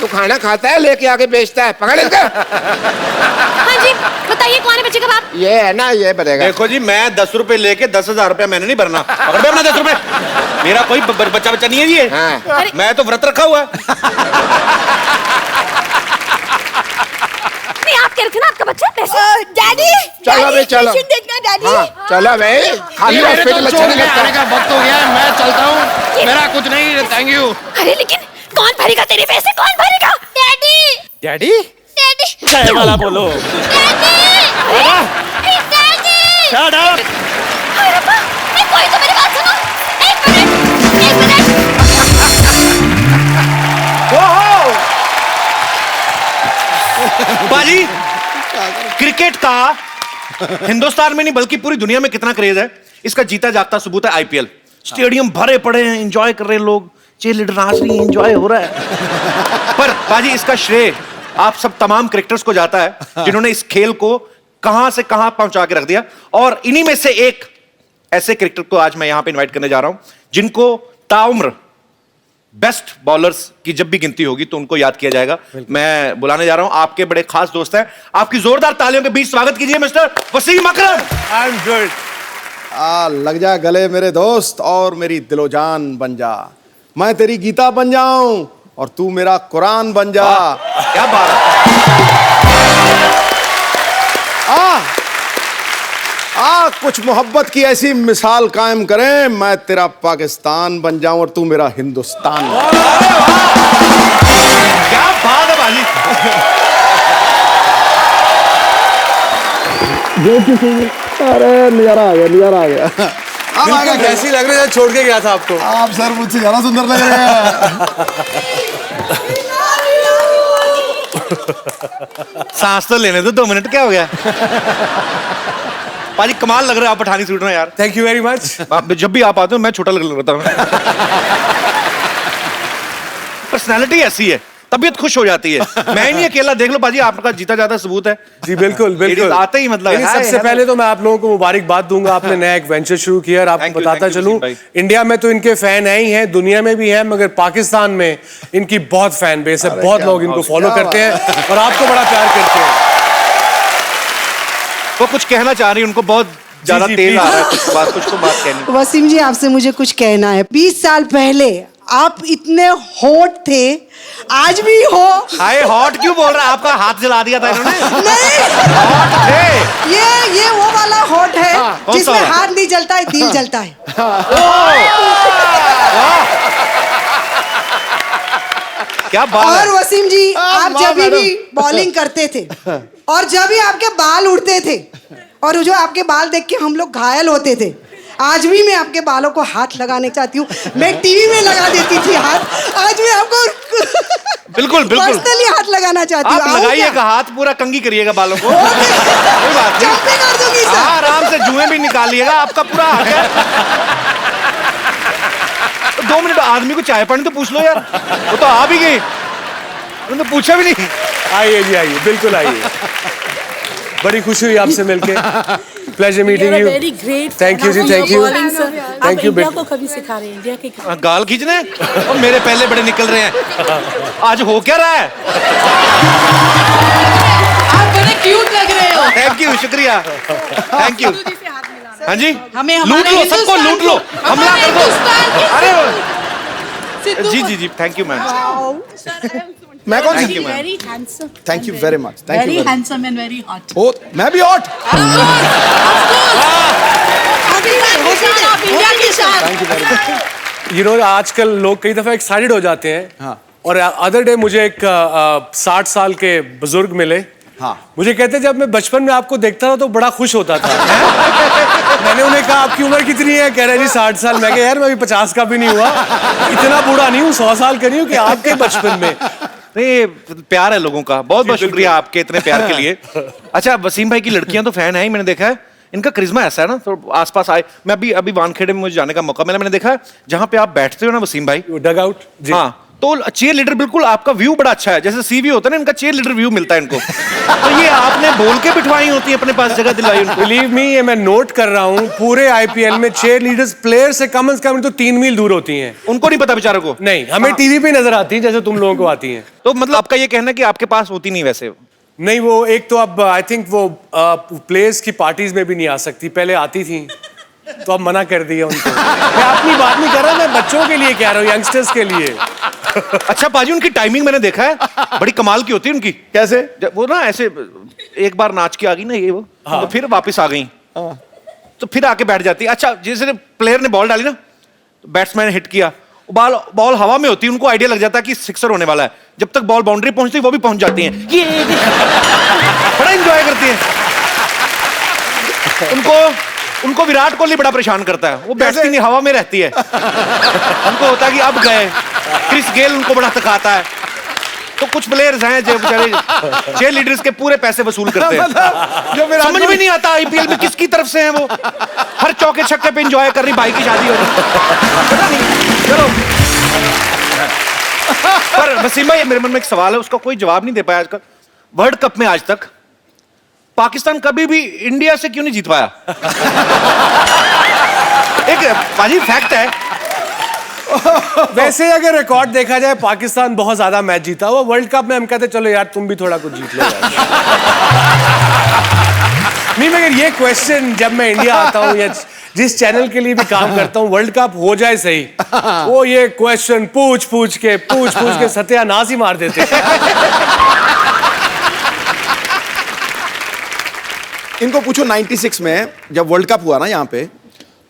तू खाना खाता है, लेके आके बेचता है, पकड़ इसका। हाँ जी, बताइए कौन है बच्चे का बाप? ये है ना, ये भरेगा। देखो जी, मैं 10 रुपए लेके 10,000 रुपया मैंने नहीं भरना। पकड़ दो अपना 10 रुपए। मेरा कोई बच्चा नहीं है ये। हाँ। मैं तो व्रत रखा हुआ है। नहीं, आप कह रहे थे ना आपका बच्चा पैसे। डैडी, चलो भाई, चलो। पेशेंट देखना डैडी। हाँ, चलो भाई, खाली मेरे हॉस्पिटल तो अच्छा छोड़ नहीं के लगता। आने का वक्त हो गया है, मैं चलता हूँ। मेरा कुछ नहीं, थैंक यू। अरे लेकिन कौन भरेगा तेरे पैसे, कौन भरेगा? Daddy, daddy? डैडी, चाय वाला बोलो। Daddy, daddy. Shut up! अरे रब्बा, कोई तो मेरी बात सुनो। एक मिनट। बाजी, क्रिकेट का हिंदुस्तान में नहीं बल्कि पूरी दुनिया में कितना क्रेज है, इसका जीता जागता सबूत है आईपीएल। स्टेडियम भरे पड़े हैं, एंजॉय कर रहे हैं लोग, चीयर लीडर नाच रही है, एंजॉय हो रहा है। पर बाजी, इसका श्रेय आप सब तमाम क्रिकेटर्स को जाता है जिन्होंने इस खेल को कहां से कहां पहुंचा के रख दिया। और इन्हीं में से एक ऐसे क्रिकेटर को आज मैं यहां पे इनवाइट करने जा रहा हूं जिनको ताउम्र बेस्ट बॉलर्स की जब भी गिनती होगी तो उनको याद किया जाएगा। मैं बुलाने जा रहा हूं, आपके बड़े खास दोस्त हैं। आपकी जोरदार तालियों के बीच स्वागत कीजिए mister Wasim Akram. I am good. लग जा गले मेरे दोस्त और मेरी दिलो जान बन जा। मैं तेरी गीता बन जाऊं और तू मेरा कुरान बन जा। क्या बात है। कुछ मोहब्बत की ऐसी मिसाल कायम करें, मैं तेरा पाकिस्तान बन जाऊं और तू मेरा हिंदुस्तान। क्या बात है बाजी। अरे नजारा आ गया, नजारा आ गया। बिल्कुल कैसी लग रही है, छोड़ के गया था आपको। आप सर मुझसे ज्यादा सुंदर लग रहे हैं। सांस तो लेने दो 2 मिनट, क्या हो गया? पाजी कमाल लग रहा है आप पठानी सूट में यार। Thank you very much. जब भी आप आते हो मैं छोटा लगता हूँ। पर्सनैलिटी ऐसी है, तबीयत खुश हो जाती है। मैं ही नहीं अकेला, देख लो पाजी, आपका जीता जाता सबूत है। जी बिल्कुल बिल्कुल। आते ही मतलब लेकिन सबसे पहले तो मैं आप लोगों को मुबारकबाद दूंगा, आपने नया एक वेंचर शुरू किया। और आपको बताता चलूं, इंडिया में तो इनके फैन है ही हैं, दुनिया में भी हैं, मगर पाकिस्तान में इनकी बहुत फैन बेस है। बहुत लोग इनको फॉलो करते हैं और आपको बड़ा प्यार करते हैं। वो कुछ कहना चाह रही है, उनको बहुत ज्यादा तेज आ रहा है, कुछ तो बात कहनी। वसीम जी, आपसे मुझे कुछ कहना है। 20 साल पहले आप इतने हॉट थे, आज भी हो। हाय, हॉट क्यों बोल रहा है? आपका हाथ जला दिया था इन्होंने। नहीं, हॉट थे। ये वो वाला हॉट है कौन सा जिसमें वाला? हाथ नहीं जलता है, दिल जलता है। क्या बात है। और वसीम जी, आप जब भी बॉलिंग करते थे और जब भी आपके बाल उड़ते थे और जो आपके बाल देख के हम लोग घायल होते थे, आज भी मैं आपके बालों को हाथ लगाने चाहती हूँ। मैं टीवी में लगा देती थी हाथ, आज मैं आपको बिल्कुल बिल्कुल पर्सनली हाथ लगाना चाहती हूँ। आप लगाइएगा हाथ, पूरा कंगी करिएगा बालों को। कोई बात नहीं, जंपिंग कर दूंगी सर। हाँ, आराम से जुएं भी निकालिएगा, आपका पूरा हाथ है। तो 2 मिनट आदमी को चाय पानी तो पूछ लो यार, वो तो आ भी गई, उन्होंने तो पूछा भी नहीं। आइए जी, आइए, बिल्कुल आइए। बड़ी खुशी हुई आपसे मिलके। Pleasure meeting you. Very great. Thank you जी, thank you, thank you. India को कभी सिखा रहे हैं इंडिया के गाल खींचने और मेरे पहले बड़े निकल रहे हैं। आज हो क्या रहा है? आप बड़े क्यूट लग रहे हो। थैंक यू, शुक्रिया, थैंक यू। हाँ जी, हमें लूट लो, सबको लूट लो, हमला कर दो। अरे जी जी जी, थैंक यू मैम। मैं कौन Thank सी? you, ma'am. Very handsome. Thank you very much, thank very you. Handsome and very hot. ओ, मैं भी हॉट। इंडिया की शान। Thank you very much. You know आजकल लोग कई दफा एक्साइटेड हो जाते हैं। हाँ। और अदर डे मुझे एक 60 साल के बुजुर्ग मिले। हाँ। मुझे कहते जब मैं बचपन में आपको देखता था तो बड़ा खुश होता था। मैंने उन्हें कहा आपकी उम्र कितनी है? कह रहे जी 60 साल। मैं कहा यार मैं अभी 50 का भी नहीं हुआ, इतना बूढ़ा नहीं हूँ, 100 साल का नहीं हूँ कि आपके बचपन में। नहीं, प्यार है लोगों का। बहुत बहुत शुक्रिया आपके इतने प्यार के लिए। अच्छा, वसीम भाई की लड़कियां तो फैन है ही, मैंने देखा है। इनका करिश्मा ऐसा है ना, तो आसपास आए। मैं अभी वानखेड़े में मुझे जाने का मौका मिला, मैंने देखा है जहाँ पे आप बैठते हो ना वसीम भाई, डग आउट। हाँ, तो चेयर लीडर बिल्कुल आपका व्यू बड़ा अच्छा है, जैसे सीवी होता है ना, इनका चेयर लीडर व्यू मिलता है इनको। तो ये आपने बोल के बिठवाई होती है, अपने पास जगह दिलवाई उनको। बिलीव मी, ये मैं नोट कर रहा हूँ, पूरे आईपीएल में चेयर लीडर्स प्लेयर से कम तो 3 मील दूर होती हैं। उनको नहीं पता बेचारों को। नहीं, हमें टीवी पे नजर आती है जैसे तुम लोगों को आती हैं। तो मतलब आपका ये कहना है कि आपके पास होती नहीं वैसे? नहीं, वो एक तो अब आई थिंक वो प्लेयर्स की पार्टीज में भी नहीं आ सकती, पहले आती थी तो अब मना कर दिया उनको। मैं अपनी बात नहीं कर रहा, मैं बच्चों के लिए कह रहा हूँ, यंगस्टर्स के लिए। अच्छा पाजी, उनकी टाइमिंग मैंने देखा है, बड़ी कमाल की होती है उनकी। कैसे? वो ना ऐसे एक बार नाच के आ गई ना ये वो, हाँ। तो फिर वापस आ गई, तो फिर आके बैठ जाती। अच्छा, जैसे प्लेयर ने बॉल डाली ना, तो बैट्समैन हिट किया, बॉल हवा में होती है, उनको आइडिया लग जाता है कि सिक्सर होने वाला है। जब तक बॉल बाउंड्री पहुंचती वो भी पहुंच जाती हैं। ये बड़ा एंजॉय करती हैं। उनको विराट कोहली बड़ा परेशान करता है, वो बैठती नहीं, हवा में रहती है। उनको होता है कि अब गए। क्रिस गेल उनको बड़ा थकाता है। तो कुछ प्लेयर्स हैं जो बेचारे चेयर लीडर्स के पूरे पैसे वसूल करते हैं। जो मेरा समझ में नहीं आता आईपीएल में किसकी तरफ से हैं वो। हर चौके छक्के पे एंजॉय कर रही, भाई की शादी हो रही, पता नहीं। चलो, पर वसीम भाई मेरे मन में एक सवाल है, उसका कोई जवाब नहीं दे पाया। आजकल वर्ल्ड कप में आज तक पाकिस्तान कभी भी इंडिया से क्यों नहीं जीत पाया? एक पाजी फैक्ट है। वैसे अगर रिकॉर्ड देखा जाए, पाकिस्तान बहुत ज्यादा मैच जीता हुआ वर्ल्ड कप में। हम कहते चलो यार तुम भी थोड़ा कुछ जीत लो यार। नहीं, मगर ये क्वेश्चन जब मैं इंडिया आता हूँ या जिस चैनल के लिए भी काम करता हूँ, वर्ल्ड कप हो जाए सही, वो ये क्वेश्चन पूछ के सत्यानाश ही मार देते। इनको पूछो 96 में जब वर्ल्ड कप हुआ ना यहाँ पे,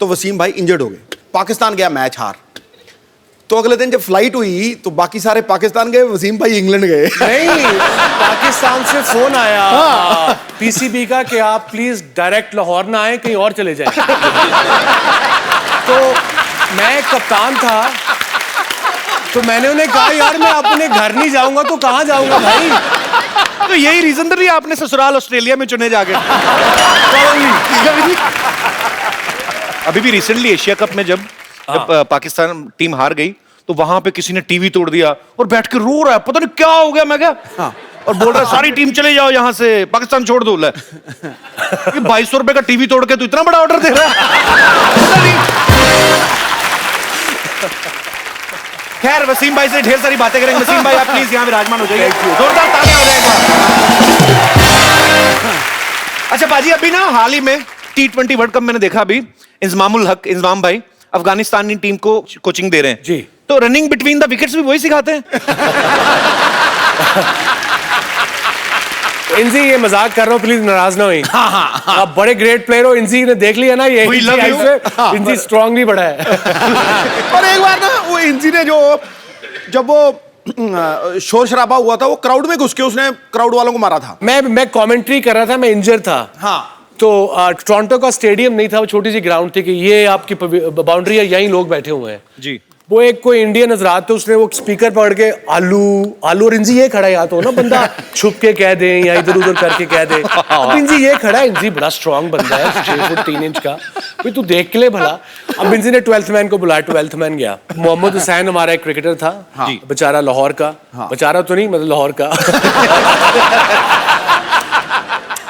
तो वसीम भाई इंजर्ड हो गए, पाकिस्तान गया मैच हार। तो अगले दिन जब फ्लाइट हुई तो बाकी सारे पाकिस्तान गए, वसीम भाई इंग्लैंड गए। नहीं, पाकिस्तान से फोन आया पीसीबी का कि आप प्लीज डायरेक्ट लाहौर ना आए, कहीं और चले जाएं। तो मैं कप्तान था, तो मैंने उन्हें कहा यार मैं अपने घर नहीं जाऊंगा तो कहाँ जाऊंगा भाई। तो यही रीजन था आपने ससुराल ऑस्ट्रेलिया में चुने जाके। अभी भी रिसेंटली एशिया कप में जब पाकिस्तान टीम हार गई, तो वहां पे किसी ने टीवी तोड़ दिया और बैठ के रो रहा है, पता नहीं क्या हो गया। मैं क्या और बोल रहा है सारी टीम चले जाओ यहाँ से, पाकिस्तान छोड़ दो। 2200 रुपए का टीवी तोड़ के तो इतना बड़ा ऑर्डर दे रहा है। खैर, वसीम भाई से ढेर सारी बातें करेंगे। वसीम भाई आप प्लीज यहाँ विराजमान हो जाइए, जोरदार तालियां हो जाएगा। अच्छा बाजी, अभी ना हाल ही में T20 वर्ल्ड कप मैंने देखा, अभी इंजमाम भाई अफगानिस्तान की टीम को कोचिंग दे रहे हैं जी। तो रनिंग बिटवीन द विकेट्स भी वही सिखाते हैं। इनसे ये मजाक कर रहा हूँ, प्लीज नाराज ना होइए। आप बड़े ग्रेट प्लेयर हो, इनसी ने देख लिया ना, ये इनसी स्ट्रांगली बड़ा है। और एक बार ना वो इंजी ने जब वो शोर शराबा हुआ था, वो क्राउड में घुस के उसने क्राउड वालों को मारा था। मैं कमेंट्री कर रहा था, मैं इंजर था। हाँ। तो टोरंटो का स्टेडियम नहीं था, वो छोटी सी ग्राउंड थी कि ये आपकी बाउंड्री है, यहीं लोग बैठे हुए हैं जी। वो एक कोई इंडियन नजरात, तो उसने वो स्पीकर पकड़ के आलू और इंजी ये खड़ा है, या तो ना बंदा छुप के कह दे या इधर उधर करके कह दे। अब इंजी ये खड़ा है, इंजी बड़ा स्ट्रांग बंदा है, 6 फुट 3 इंच का, भाई तू देख के ले भला। अब इंजी ने 12th मैन को बुलाया, 12th मैन गया। मोहम्मद हुसैन हमारा एक क्रिकेटर था, बेचारा लाहौर का, बेचारा तो नहीं मतलब लाहौर का।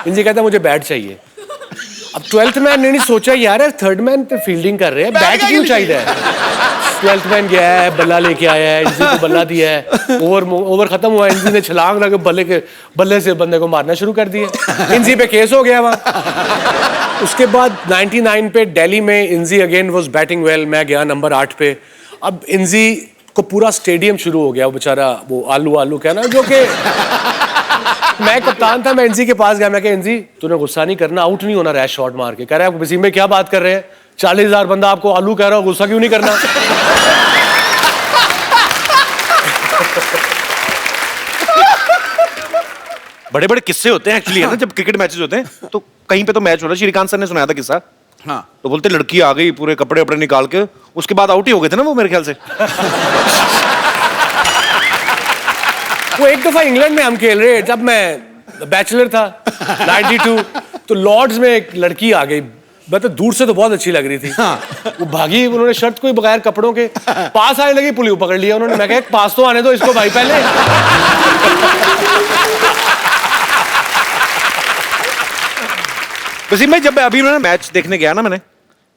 इंजी कहता मुझे बैट चाहिए। अब 12th मैन ने नहीं सोचा यार 3rd मैन पे फील्डिंग कर रहे हैं, बैट क्यों चाहिए है। 12th मैन गया है, बल्ला लेके आया है, इंजी को बल्ला दिया है, ओवर खत्म हुआ, इंजी ने छलांग लगा बल्ले से बंदे को मारना शुरू कर दिया, इंजी पे केस हो गया वहाँ। उसके बाद 99 पे दिल्ली में इंजी अगेन वाज बैटिंग वेल, मैं गया नंबर 8 पे। अब इंजी को पूरा स्टेडियम शुरू हो गया, वो बेचारा वो आलू कहना, जो कि मैं कप्तान था, मैं इंजी के पास गया, मैं कहा इंजी तूने गुस्सा नहीं करना, आउट नहीं होना रैश शॉट मार के। कह रहा है वसीम में क्या बात कर रहे हैं, 40,000 बंदा आपको आलू कह रहा हो, गुस्सा क्यों नहीं करना। बड़े बड़े किस्से होते हैं एक्चुअली, है ना, जब क्रिकेट मैचेस होते हैं तो कहीं पे तो मैच हो रहा है, श्रीकांत सर ने सुनाया था किस्सा। हाँ, तो बोलते लड़की आ गई पूरे कपड़े वपड़े निकाल के, उसके बाद आउट ही हो गए थे ना वो मेरे ख्याल से। वो एक दफा इंग्लैंड में हम खेल रहे, जब मैं बैचलर था 92, तो लॉर्ड्स में एक लड़की आ गई, मतलब दूर से तो बहुत अच्छी लग रही थी। वो भागी, उन्होंने शर्ट कोई बगैर कपड़ों के पास आने लगी, पुलिस पकड़ लिया उन्होंने। मैं कहा पास तो आने दो इसको भाई पहले। वसीम भाई, जब अभी मैंने मैच देखने गया ना मैंने,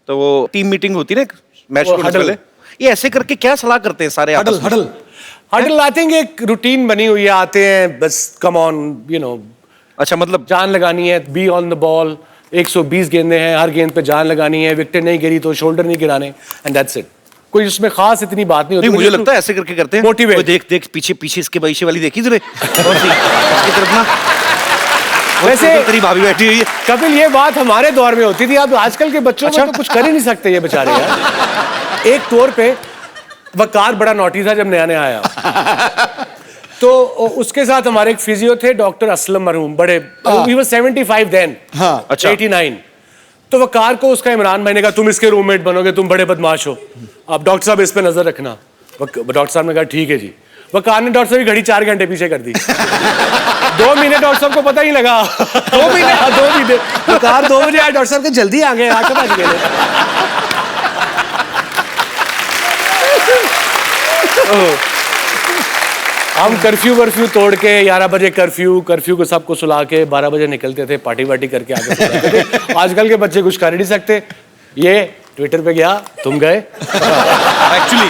तो वो टीम मीटिंग होती है ना मैच को पहले, ये ऐसे करके क्या सलाह करते हैं सारे? हडल आई थिंक एक रूटीन बनी हुई है, आते हैं बस कम ऑन यू नो। अच्छा, मतलब जान लगानी है, बी ऑन द बॉल, 120 गेंदें हैं, हर गेंद पे जान लगानी है, विकेट नहीं गिरी तो शोल्डर नहीं गिराने, एंड दैट्स इट। कोई उसमें खास इतनी बात नहीं होती। मुझे लगता है ऐसे करके करते हैं, मोटिवेट। देख पीछे इसके पीछे वाली देखी तुमने? इसकी तरफ ना वैसे तेरी भाभी बैठी हुई है। कपिल, ये बात हमारे दौर में होती थी, अब आजकल के बच्चों में तो कुछ कर ही नहीं सकते ये बेचारे यार। एक तौर पे वकार बड़ा नोटी था जब नया नया आया, तो उसके साथ हमारे एक फिजियो थे डॉक्टर असलम मरहूम, बड़े he was 75 then, अच्छा 89। तो वकार को उसका इमरान भाई ने कहा तुम इसके रूममेट बनोगे, तुम बड़े बदमाश हो, अब डॉक्टर साहब इस पे नजर रखना। डॉक्टर साहब ने कहा ठीक है जी। वकार ने डॉक्टर साहब की घड़ी 4 घंटे पीछे कर दी। 2 महीने डॉक्टर साहब को पता ही लगा। 2 महीने वकार 2 बजे आए, डॉक्टर साहब के जल्दी आ गए, 8 बज गए। हम कर्फ्यू तोड़ के 11 बजे कर्फ्यू को सबको सुला के 12 बजे निकलते थे, पार्टी वार्टी करके आगे सुलाते थे। आजकल के बच्चे कुछ कर ही नहीं सकते। ये ट्विटर पे गया, तुम गए। एक्चुअली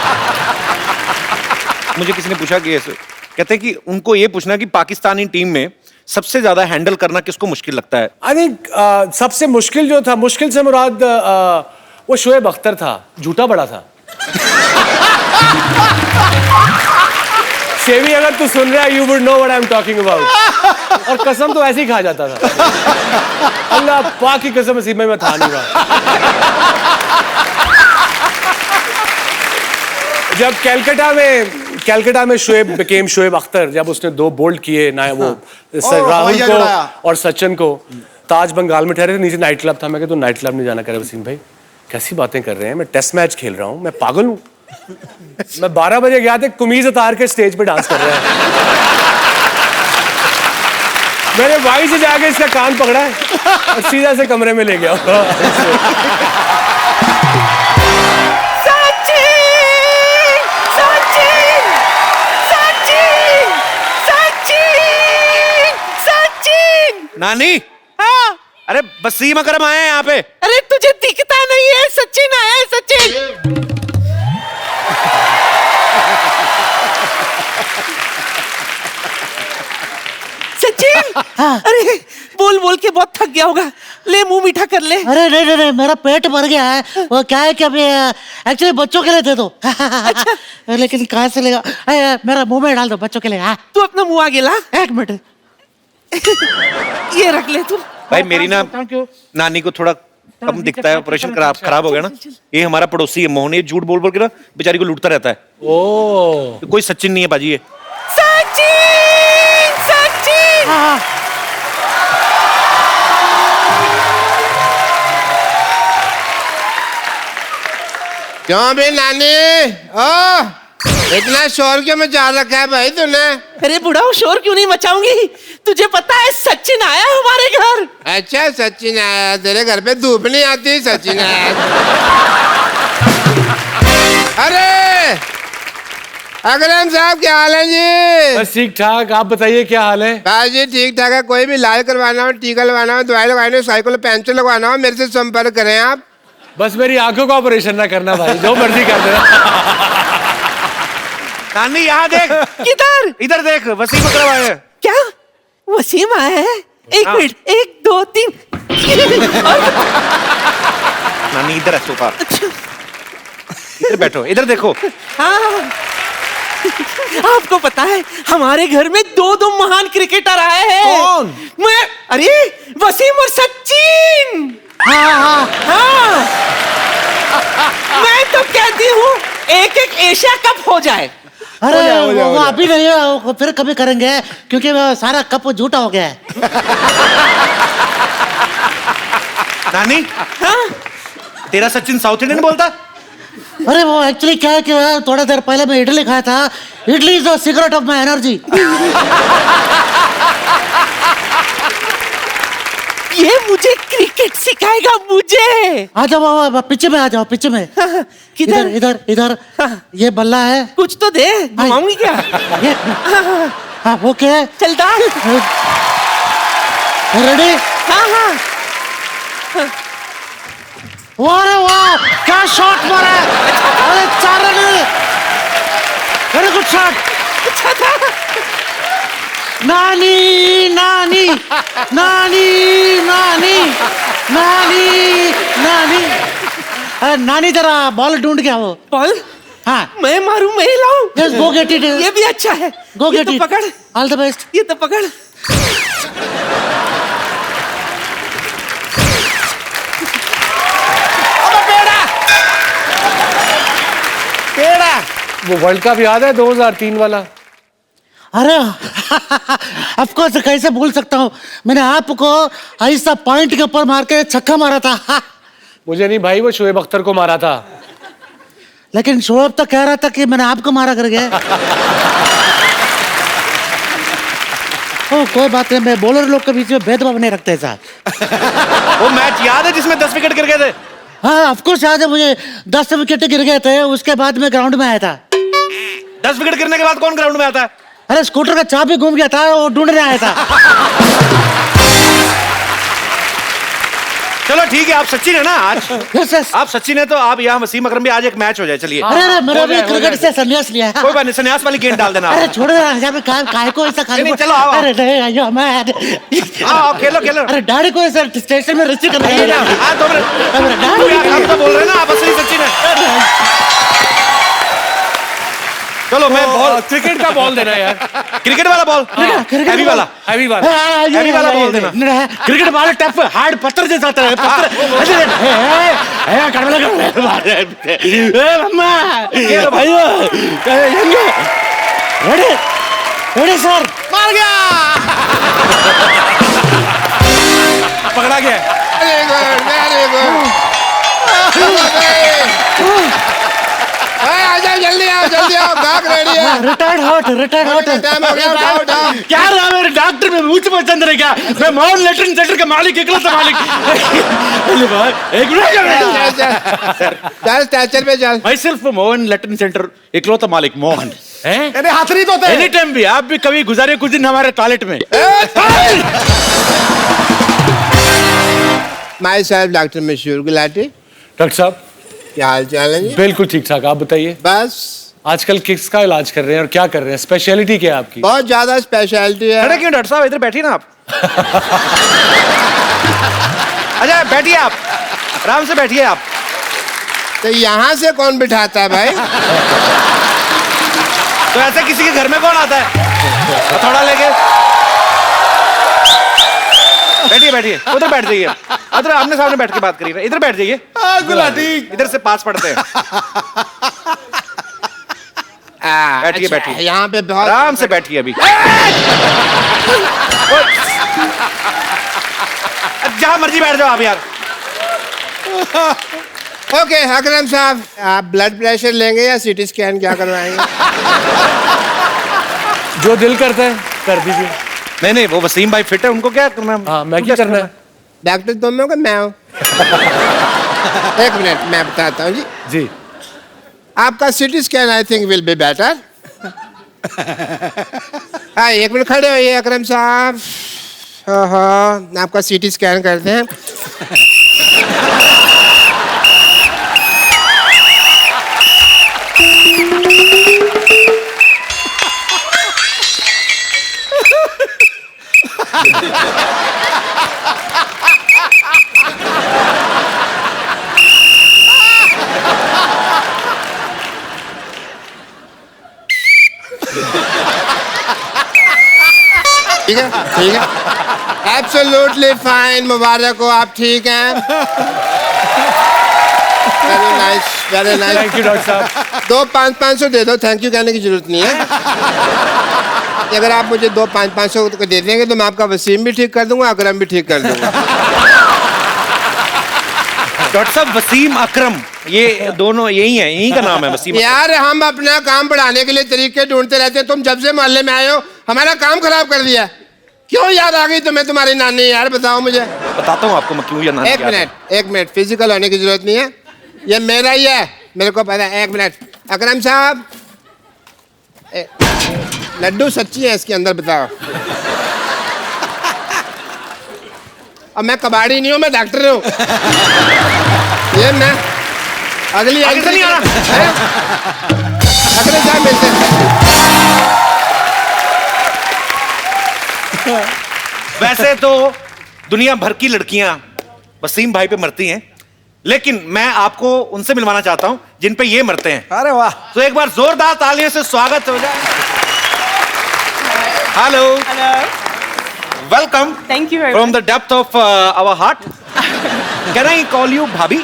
मुझे किसी ने पूछा कि ऐसे कहते हैं कि उनको ये पूछना कि पाकिस्तानी टीम में सबसे ज्यादा हैंडल करना किसको मुश्किल लगता है? आई थिंक सबसे मुश्किल जो था, मुश्किल से मुराद वो शोएब अख्तर था, झूठा बड़ा था। शेवी, अगर तू सुन रहा है, you would know what I am talking about. और कसम तो ऐसे ही खा जाता था, अल्लाह पाक की कसम, नसीब में था नहीं रहा। जब कैलकाटा में शोएब अख्तर, जब उसने 2 बोल्ड किए ना, वो राहुल को और सचिन को, ताज बंगाल में ठहरे थे, नीचे नाइट क्लब था। मैं कहता, तू नाइट क्लब नहीं जाना। करे वसीम भाई कैसी बातें कर रहे हैं, मैं टेस्ट मैच खेल रहा हूँ, मैं पागल हूँ। मैं 12 बजे गया था, कमीज उतार के स्टेज पे डांस कर रहा है। मैंने भाई से जाके इसका कान पकड़ा है और सीधा से कमरे में ले गया। नानी, हाँ? अरे वसीम अकरम आए हैं यहाँ पे। अरे तुझे दिखता नहीं है, सचिन आया है, सचिन। सचिन, अरे बोल के बहुत थक गया होगा, ले मुंह मीठा कर ले। अरे नहीं, मेरा पेट भर गया है। वो क्या है कि अभी एक्चुअली बच्चों के लिए थे तो। अच्छा। लेकिन कहाँ से लेगा, मेरा मुंह में डाल दो बच्चों के लिए। हाँ, तू अपना मुंह आगे ला। 1 मिनट। ये रख ले तू। भाई मेरी ना नानी को थोड़ा कम दिखता है, ऑपरेशन खराब हो गया ना। ये हमारा पड़ोसी है मोहन, ये झूठ बोल के ना बेचारी को लूटता रहता है। तो कोई सचिन नहीं है बाजी ये। सचिन। क्यों बे नानी, इतना शोर क्यों मचा रखा है भाई तूने? अरे बुढ़ा, शोर क्यों नहीं मचाऊंगी, तुझे पता है सचिन आया हमारे घर। अच्छा, सचिन आया तेरे घर पे? धूप नहीं आती, सचिन आया। अरे अकरम साहब क्या हाल है जी? बस ठीक ठाक, आप बताइए क्या हाल है? बस जी ठीक ठाक है। कोई भी इलाज करवाना हो, टीका लगवाना हो, दवाई लगवानी हो, साइकिल पंचर लगवाना हो, मेरे से संपर्क करें आप। बस मेरी आंखों का ऑपरेशन ना करना भाई, जो मर्जी कर देना। नानी यहाँ देख। किधर? इधर देख, वसीम अकरम आए हैं। क्या वसीम आया है? एक हाँ। मिनट, 1 2 3। नानी इधर है सोफा। इधर बैठो, इधर देखो। हाँ, आपको पता है हमारे घर में 2 महान क्रिकेटर आए हैं। कौन? मैं, अरे वसीम और सचिन। हाँ। मैं तो कहती हूँ एक एशिया कप हो जाए। अरे वो अभी नहीं है, वो फिर कभी करेंगे क्योंकि वो सारा कप झूठा हो गया है। नानी, हाँ? तेरा सचिन साउथ इंडियन बोलता? अरे वो एक्चुअली क्या है कि थोड़ा देर पहले मैं इडली खाया था। Idli is the secret of my energy. ये मुझे क्रिकेट सिखाएगा मुझे। आ जाओ पीछे में, आ जाओ पीछे में। किधर? इधर इधर ये बल्ला है, कुछ तो दे, घुमाऊंगी क्या? ये हाँ ओके चल डाल। रेडी? हाँ। वाह वाह क्या शॉट मारा है! अरे 4 रन, वेरी गुड शॉट। अच्छा था। नानी नानी नानी नानी नानी नानी अरे नानी जरा बॉल ढूंढ के आओ। बॉल? हाँ मैं मारूं, मैं लाऊं? Yes, go get it. ये भी अच्छा है। Go ये get तो it. पकड़। All the best. ये तो पकड़। पेड़ा। वो वर्ल्ड कप याद है 2003 वाला? अरे ऑफ कोर्स, कैसे भूल सकता हूँ। मैंने आपको ऐसा पॉइंट के ऊपर मार के छक्का मारा था। मुझे नहीं भाई, वो शोएब अख्तर को मारा था। लेकिन शोएब तो कह रहा था कि मैंने आपको मारा करके। ओ कोई बात नहीं, मैं बॉलर लोग के बीच में भेदभाव नहीं रखते साहब। वो मैच याद है जिसमें 10 विकेट गिर गए थे? हाँ ऑफ कोर्स याद है मुझे। 10 विकेट गिर गए थे, उसके बाद में ग्राउंड में आया था। 10 विकेट गिरने के बाद कौन ग्राउंड में आता है? अरे स्कूटर का चाबी घूम गया था, वो ढूंढने आया था। चलो ठीक है, आप सचिन है ना आज? Yes yes. आप सचिन है तो आप यहाँ वसीम अकरम भी, आज एक मैच हो जाए। चलिए। अरे मेरा भी क्रिकेट से संन्यास लिया है। कोई बात नहीं, संन्यास वाली गेंद डाल देना। अरे छोड़ दे यहाँ पे, काय को ऐसा खाली। नहीं, चलो आओ। अरे नहीं आइयो मैं। आओ खेलो। अरे डैडी को ऐसा स्टेशन में रिसीव करना है। 2 मिनट। हम तो बोल रहे हैं ना, आप असली सचिन है। चलो मैं बॉल, क्रिकेट का बॉल देना यार। क्रिकेट वाला बॉल, हैवी वाला, हैवी वाला, हैवी वाला बॉल देना। क्रिकेट बॉल टफ हार्ड पत्थर जैसा होता है। Ready sir. मार गया। पकड़ा गया। जल्दी आओ, गाग रेडी है। Retired hot. टाइम हो गया, उठाओ। क्या रहा मेरे डॉक्टर में मुझ पर चंद्र क्या? मैं मोहन लेटरिन सेंटर का मालिक, इकलौता मालिक। एक चल स्टैचर पे चल। भाई सिर्फ मोहन लेटरिन सेंटर इकलौता मालिक मोहन है। अरे हाथ नहीं धोते। एनी टाइम भी आप भी कभी गुजारे कुछ दिन हमारे टॉयलेट में। माई सेल्फ डॉक्टर मशहूर गुलाटी। डॉक्टर साहब क्या हाल चाल है जी? बिल्कुल ठीक ठाक, आप बताइए। बस आजकल किसका इलाज कर रहे हैं और क्या कर रहे हैं? स्पेशलिटी क्या है आपकी? बहुत ज्यादा स्पेशलिटी है। खड़े क्यों डॉक्टर साहब? इधर बैठिए ना आप। अच्छा बैठिए आप, आराम से बैठिए आप। तो यहाँ से कौन बिठाता है भाई? तो ऐसे किसी के घर में कौन आता है हथौड़ा लेके? बैठिए, उधर बैठ जाइए। उधर आमने सामने बैठ के बात करिए। इधर बैठ जाइए। गुलाटी। इधर से पास पड़ते हैं। बैठिए। यहाँ पे बहुत आराम से बैठिए अभी। जहाँ मर्जी बैठ जाओ आप यार। ओके अकरम साहब, आप ब्लड प्रेशर लेंगे या सीटी स्कैन क्या करवाएंगे? जो दिल करता है कर दीजिए। नहीं, वो वसीम भाई फिट है, उनको क्या करना है? हाँ, मैं क्या करना है? डॉक्टर तुम हो कि मैं हूँ? एक मिनट मैं बताता हूँ जी। जी आपका CT scan I think will be better. हाँ, 1 मिनट खड़े होइए अकरम साहब। हाँ, आपका सीटी स्कैन करते हैं। ठीक है, ठीक है, एब्सोल्युटली फाइन। मुबारक हो, आप ठीक हैं। Very nice, very nice. Thank you doctor साहब। 2 500 दे दो, थैंक यू कहने की जरूरत नहीं है। अगर आप मुझे 2 500 दे देंगे तो मैं आपका वसीम भी ठीक कर दूंगा, अकरम भी ठीक कर दूंगा। डॉक्टर साहब, वसीम अकरम ये दोनों यही है, यही का नाम है वसीम। यार, हम अपना काम बढ़ाने के लिए तरीके ढूंढते रहते हैं। तुम जब से मोहल्ले में आए हो हमारा काम खराब कर दिया। क्यों याद आ गई तुम्हें तुम्हारी नानी? यार बताओ मुझे। बताता हूँ आपको मैं क्यों याद। एक मिनट, फिजिकल होने की जरूरत नहीं है, ये मेरा ही है, मेरे को पता है। 1 मिनट, अकरम साहब, लड्डू सच्ची है इसके अंदर, बताओ। अब मैं कबाड़ी नहीं हूँ, मैं डॉक्टर हूँ। ये मैं अगली नहीं आ रहा। अकरम साहब मिलते हैं। वैसे तो दुनिया भर की लड़कियां वसीम भाई पे मरती हैं, लेकिन मैं आपको उनसे मिलवाना चाहता हूं जिन पे ये मरते हैं। अरे वाह। तो एक बार जोरदार तालियों से स्वागत हो जाए। Hello, welcome. Thank you very from the depth of our heart. Can I call you bhabhi?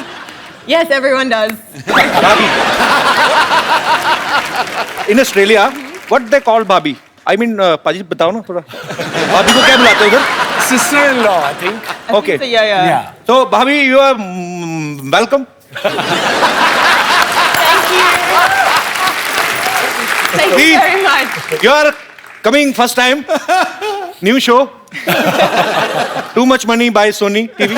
Yes, everyone does. Bhabhi. In Australia what they call bhabhi? I mean पाजी बताओ ना थोड़ा, भाभी को क्या बुलाते हो उधर? Sister in law, I think. Okay, Yeah. तो भाभी you are welcome. Thank you very much. You are coming first time. New show. Too much money by Sony TV.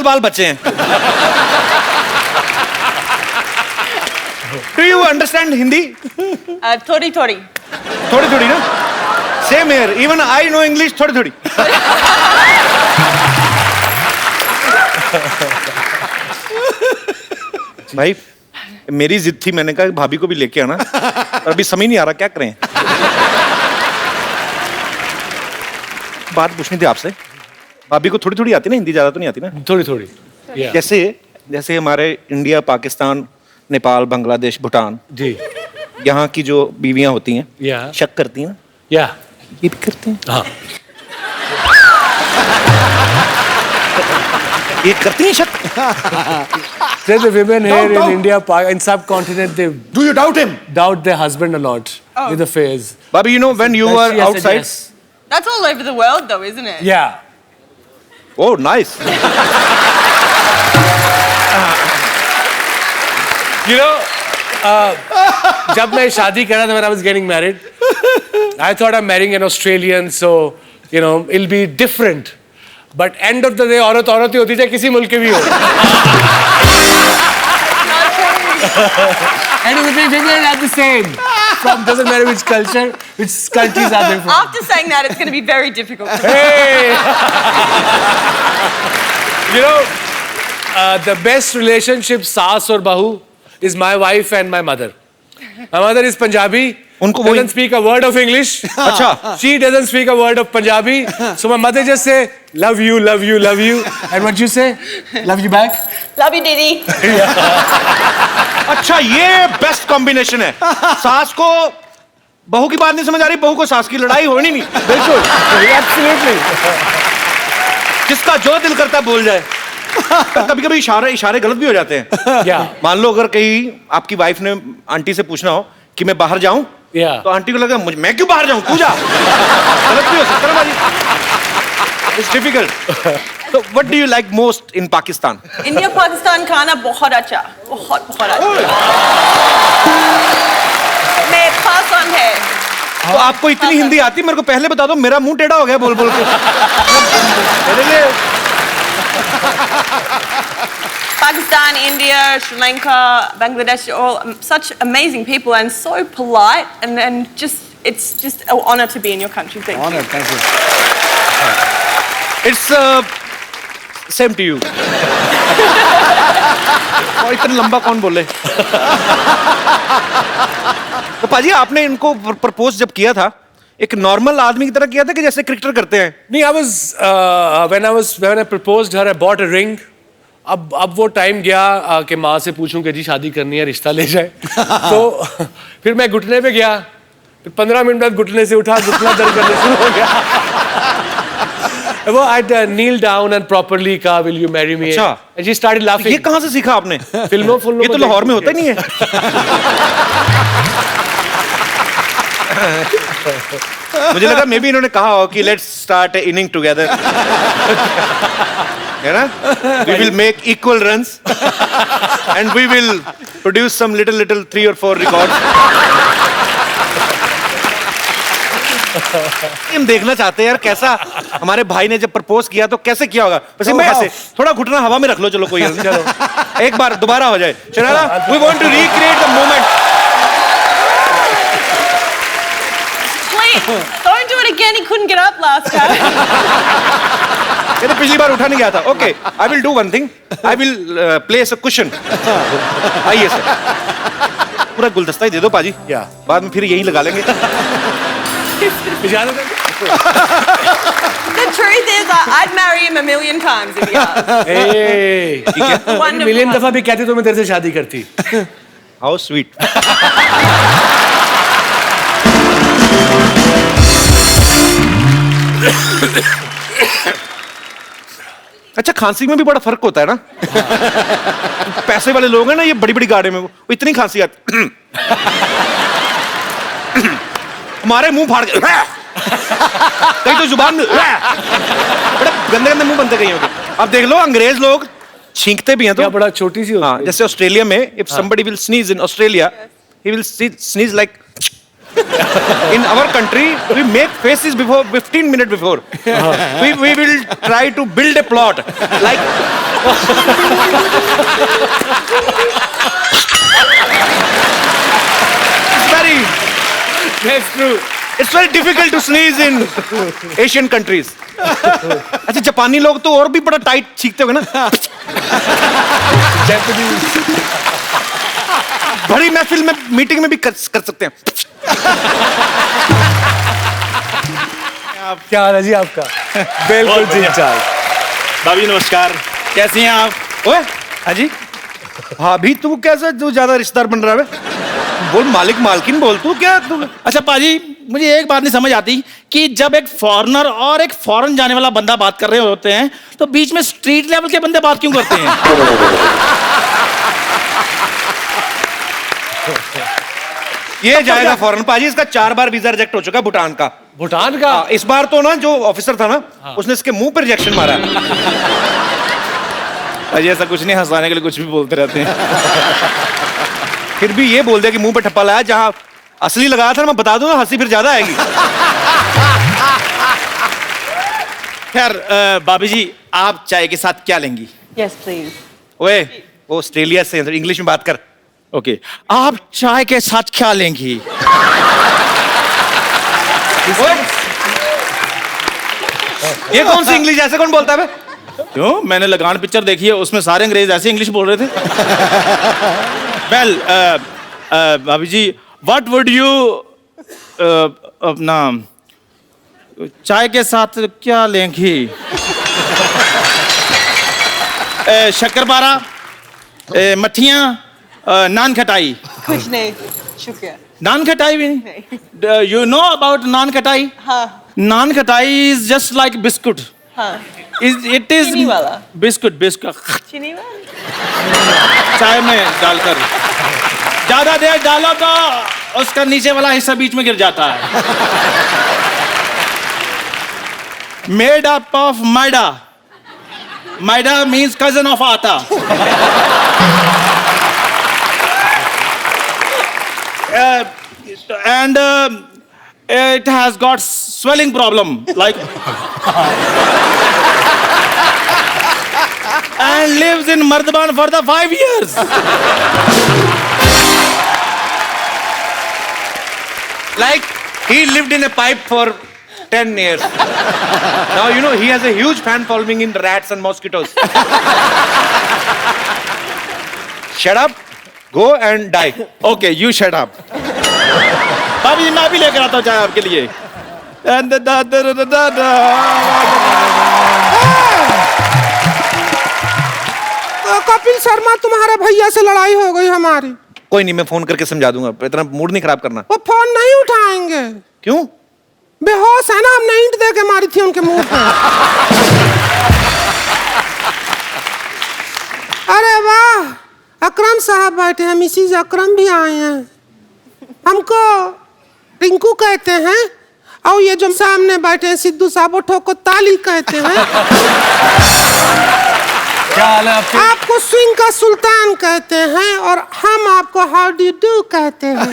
बाल बचे हैं। Do you understand Hindi? थोड़ी थोड़ी। थोड़ी ना? Same here. Even I know English थोड़ी। भाई मेरी जिद थी, मैंने कहा भाभी को भी लेके आना, और अभी समझ नहीं आ रहा क्या करें। बात पूछनी थी आपसे, भाभी को थोड़ी आती ना हिंदी, ज्यादा तो नहीं आती ना? थोड़ी। जैसे हमारे इंडिया, पाकिस्तान, नेपाल, बांग्लादेश, भूटान, जी, यहाँ की जो बीवियां होती हैं, या शक करती हैं, या ये भी करते हैं। हाँ, ये करती हैं शक। There's the women here in India, in subcontinent, they Do you doubt him? doubt their husband a lot with affairs. Bobby, you know when you were outside? Yes. That's all over the world though, isn't it? Yeah. Oh, nice. You know, जब मैं शादी करा था, when I was getting married, I thought I'm marrying an Australian, so you know it'll be different. But end of the day, औरत ही होती है, किसी मुल्क की भी हो। End of the day, women are the same. From doesn't matter which culture, which countries are they from. After saying that, it's going to be very difficult. Hey! You know, the best relationship, saas or bahu, is my wife and my mother. My mother is Punjabi. उनको doesn't speak a word of English. अच्छा. She doesn't speak a word of Punjabi. So my mother just say, love you, love you, love you. And what you say? Love you back? Love you, Didi. अच्छा, ये बेस्ट कॉम्बिनेशन है। सास को बहू की बात नहीं समझ आ रही, बहू को सास की लड़ाई होनी नहीं। बिल्कुल, absolutely. जिसका जो दिल करता है बोल जाए। कभी-कभी इशारे गलत भी हो जाते हैं। Yeah. मान लो अगर कहीं आपकी वाइफ ने आंटी से पूछना हो कि मैं बाहर जाऊं, Yeah. तो आंटी को लगा मैं क्यों बाहर जाऊं, तू जा। गलत भी हो सकता है भाई। It's difficult. So what do you like most in Pakistan? India Pakistan खाना बहुत अच्छा, बहुत अच्छा। मैं पसंद है। तो आपको इतनी हिंदी आती, मेरे को पहले बता दो, मेरा मुंह टेढ़ा हो गया बोल बोल के। मेरे लिए Pakistan, India, Sri Lanka, Bangladesh, all such amazing people and so polite, and just it's just an honor to be in your country. Thank you. Honor, thank you. It's same to you. और इतना लंबा कौन बोले? तो पाजी आपने इनको प्रपोज जब किया था एक नॉर्मल आदमी की तरह किया था कि जैसे क्रिकेटर करते हैं? नहीं, when I proposed her, I bought a ring. अब वो टाइम गया कि माँ से पूछूं कि जी शादी करनी है, रिश्ता ले जाए। तो फिर मैं घुटने पे गया, फिर 15 मिनट बाद घुटने से उठा, घुटना दर्द करने शुरू हो गया। वो I'd kneel down and properly कहा will you marry me? अच्छा। And she started laughing. ये कहाँ से सीखा आपने? फिल्मों ये तो लाहौर में होता ही नहीं है। मुझे लगा मे बी इन्होंने कहा हो कि लेट्स स्टार्ट इनिंग टुगेदर, है ना? We will make equal runs and we will produce some little 3 or 4 records. हम देखना चाहते हैं यार कैसा हमारे भाई ने जब प्रपोज किया तो कैसे किया होगा। बस मैं ऐसे थोड़ा घुटना हवा में रख लो, चलो कोई चलो एक बार दोबारा हो जाए। Sharara, we want to recreate the moment. Please, don't do it again. He couldn't get up last time. ये तो पिछली बार उठा नहीं गया था। Okay, I will do one thing, I will place a cushion. आइए सर, पूरा गुलदस्ता ही दे दो पाजी, बाद में फिर यही लगा लेंगे। The truth is, I'd marry him a million times if he asked. Million दफा भी कहती तो मैं तेरे से शादी करती। How sweet. अच्छा, खांसी में भी बड़ा फर्क होता है ना? पैसे वाले लोग हैं ना, ये बड़ी बड़ी गाड़ी में वो इतनी खांसी आती, हमारे मुंह फाड़ के कहीं तो जुबान में बड़े गंदे गंदे मुंह बनते कहीं होंगे। अब देख लो अंग्रेज लोग छींकते भी हैं तो बड़ा छोटी सी होती है। जैसे ऑस्ट्रेलिया में if somebody will sneeze in Australia, he will sneeze like in our country we make faces before 15 minutes before. We will try to build a plot like That's true. It's very difficult to sneeze in Asian countries. अच्छा, जापानी लोग तो और भी बड़ा टाइट छींकते होंगे ना? बड़ी महफिल में मीटिंग में भी कर सकते हैं। क्या हाल है जी आपका? बिल्कुल ठीक ठाक। भाभी नमस्कार, कैसी हैं आप? ओए हाजी, भाभी तू कैसे तू ज्यादा रिश्तेदार बन रहा है? बोल मालिक मालकिन बोल तू क्या तू? अच्छा पाजी, मुझे एक बात नहीं समझ आती कि जब एक फॉरेनर और एक फॉरेन जाने वाला बंदा बात कर रहे होते हैं तो बीच में स्ट्रीट लेवल के बंदे बात क्यों करते हैं? ये जाएगा फॉरेन पाजी, इसका 4 बार वीजा रिजेक्ट हो चुका है भूटान का। भूटान का? इस बार तो ना जो ऑफिसर था ना, उसने इसके मुंह पे रिजेक्शन मारा। अजय ऐसा कुछ नहीं, हंसाने के लिए कुछ भी बोलते रहते हैं। फिर भी ये बोल दिया कि मुंह पे ठप्पा लाया, जहां असली लगाया था मैं बता दूं ना, हंसी फिर ज्यादा आएगी। खैर भाभी जी, आप चाय के साथ क्या लेंगी? Yes, please. ओए, वो ऑस्ट्रेलिया से इंग्लिश में बात कर। ओके, आप चाय के साथ क्या लेंगी? ये कौन सी इंग्लिश, ऐसे कौन बोलता है? क्यों, मैंने लगान पिक्चर देखी है, उसमें सारे अंग्रेज ऐसे इंग्लिश बोल रहे थे। वेल भाभी जी, व्हाट वुड यू अपना चाय के साथ क्या लेंगी? शक्करपारा, मठियाँ, नान खटाई? कुछ नहीं, शुक्रिया। नान खटाई भी नहीं? यू नो अबाउट नान खटाई? हाँ। नान खटाई इज जस्ट लाइक बिस्कुट। हाँ। It is चीनी वाला? बिस्कुट चीनी वाला? चाय में डालकर ज्यादा देर डालो तो उसका नीचे वाला हिस्सा बीच में गिर जाता है। Made up of maida. Maida means cousin of atta. And it has got swelling problem like and lives in Mardban for the 5 years. Like he lived in a pipe for 10 years. Now you know he has a huge fan following in rats and mosquitoes. Shut up, go and die. Okay, you shut up. भाभी जी मैं भी लेकर आता हूँ चाय आपके लिए. कपिल शर्मा तुम्हारे भैया से लड़ाई हो गई हमारी. कोई नहीं, मैं फोन करके समझा दूंगा, इतना मूड नहीं खराब करना. वो फोन नहीं उठाएंगे. क्यों? बेहोश है ना, हमने ईंट दे के मारी थी उनके मुंह पे. अरे वाह, अकरम साहब बैठे हैं, मिसिज अकरम भी आए हैं. हमको रिंकू कहते हैं और ये जो सामने बैठे हैं सिद्धू साहब, वो ठोको ताली कहते हैं. क्या हाल है आपके? आपको स्विंग का सुल्तान कहते हैं और हम आपको हाउ डू डू कहते हैं.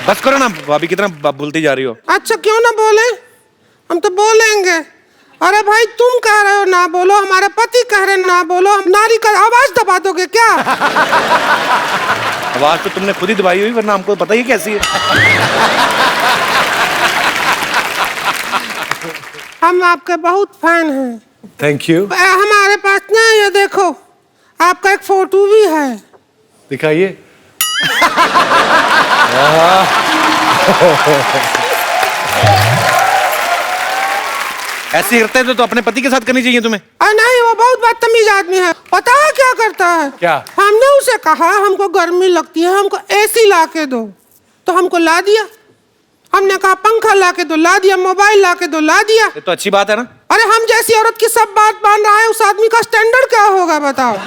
बस करो ना भाभी, कितना बोलती जा रही हो. अच्छा क्यों ना बोले, हम तो बोलेंगे. अरे भाई तुम कह रहे हो ना बोलो, हमारे पति कह रहे ना बोलो, हम नारी का आवाज दबा दोगे क्या? आवाज तो तुमने खुद ही दबाई हुई, वरना हमको पता ही कैसी है. हम आपके बहुत फैन हैं. Thank you. हमारे पास ना ये देखो आपका एक फोटो भी है. दिखाइए. ऐसे करते थे तो अपने पति के साथ करनी चाहिए तुम्हें. नहीं, वो बहुत बदतमीज आदमी है. पता है क्या करता है? क्या? हमने उसे कहा हमको गर्मी लगती है, हमको एसी ला के दो, तो हमको ला दिया. हमने कहा पंखा ला के दो, ला दिया. मोबाइल ला के दो, ला दिया. ये तो अच्छी बात है ना. अरे हम जैसी औरत की सब बात मान रहा है, उस आदमी का स्टैंडर्ड क्या होगा बताओ.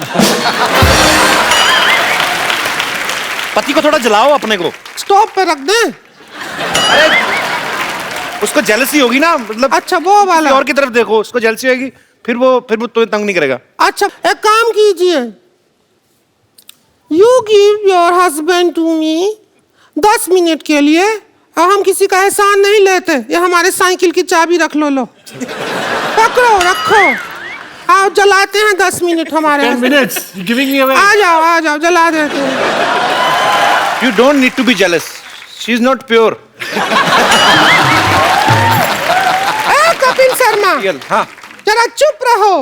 पति को थोड़ा जलाओ अपने को. स्टोव पे रख दें. अरे उसको जेलसी होगी ना, मतलब. अच्छा वो वाला. और की तरफ देखो, उसको जेलसी होगी, फिर वो तुम्हें तंग नहीं करेगा. अच्छा एक काम कीजिए, you give your husband to me 10 minute के लिए, और हम किसी का एहसान नहीं लेते. ये हमारे साइकिल की चाबी रख लो. लो पकड़ो, रखो. आओ जलाते हैं 10 मिनट हमारे. 10 minutes. You're giving me away. आ जाओ जला देते हैं. You don't need to be jealous. She is not pure. Kapil Sharma, हाँ. जरा चुप रहो.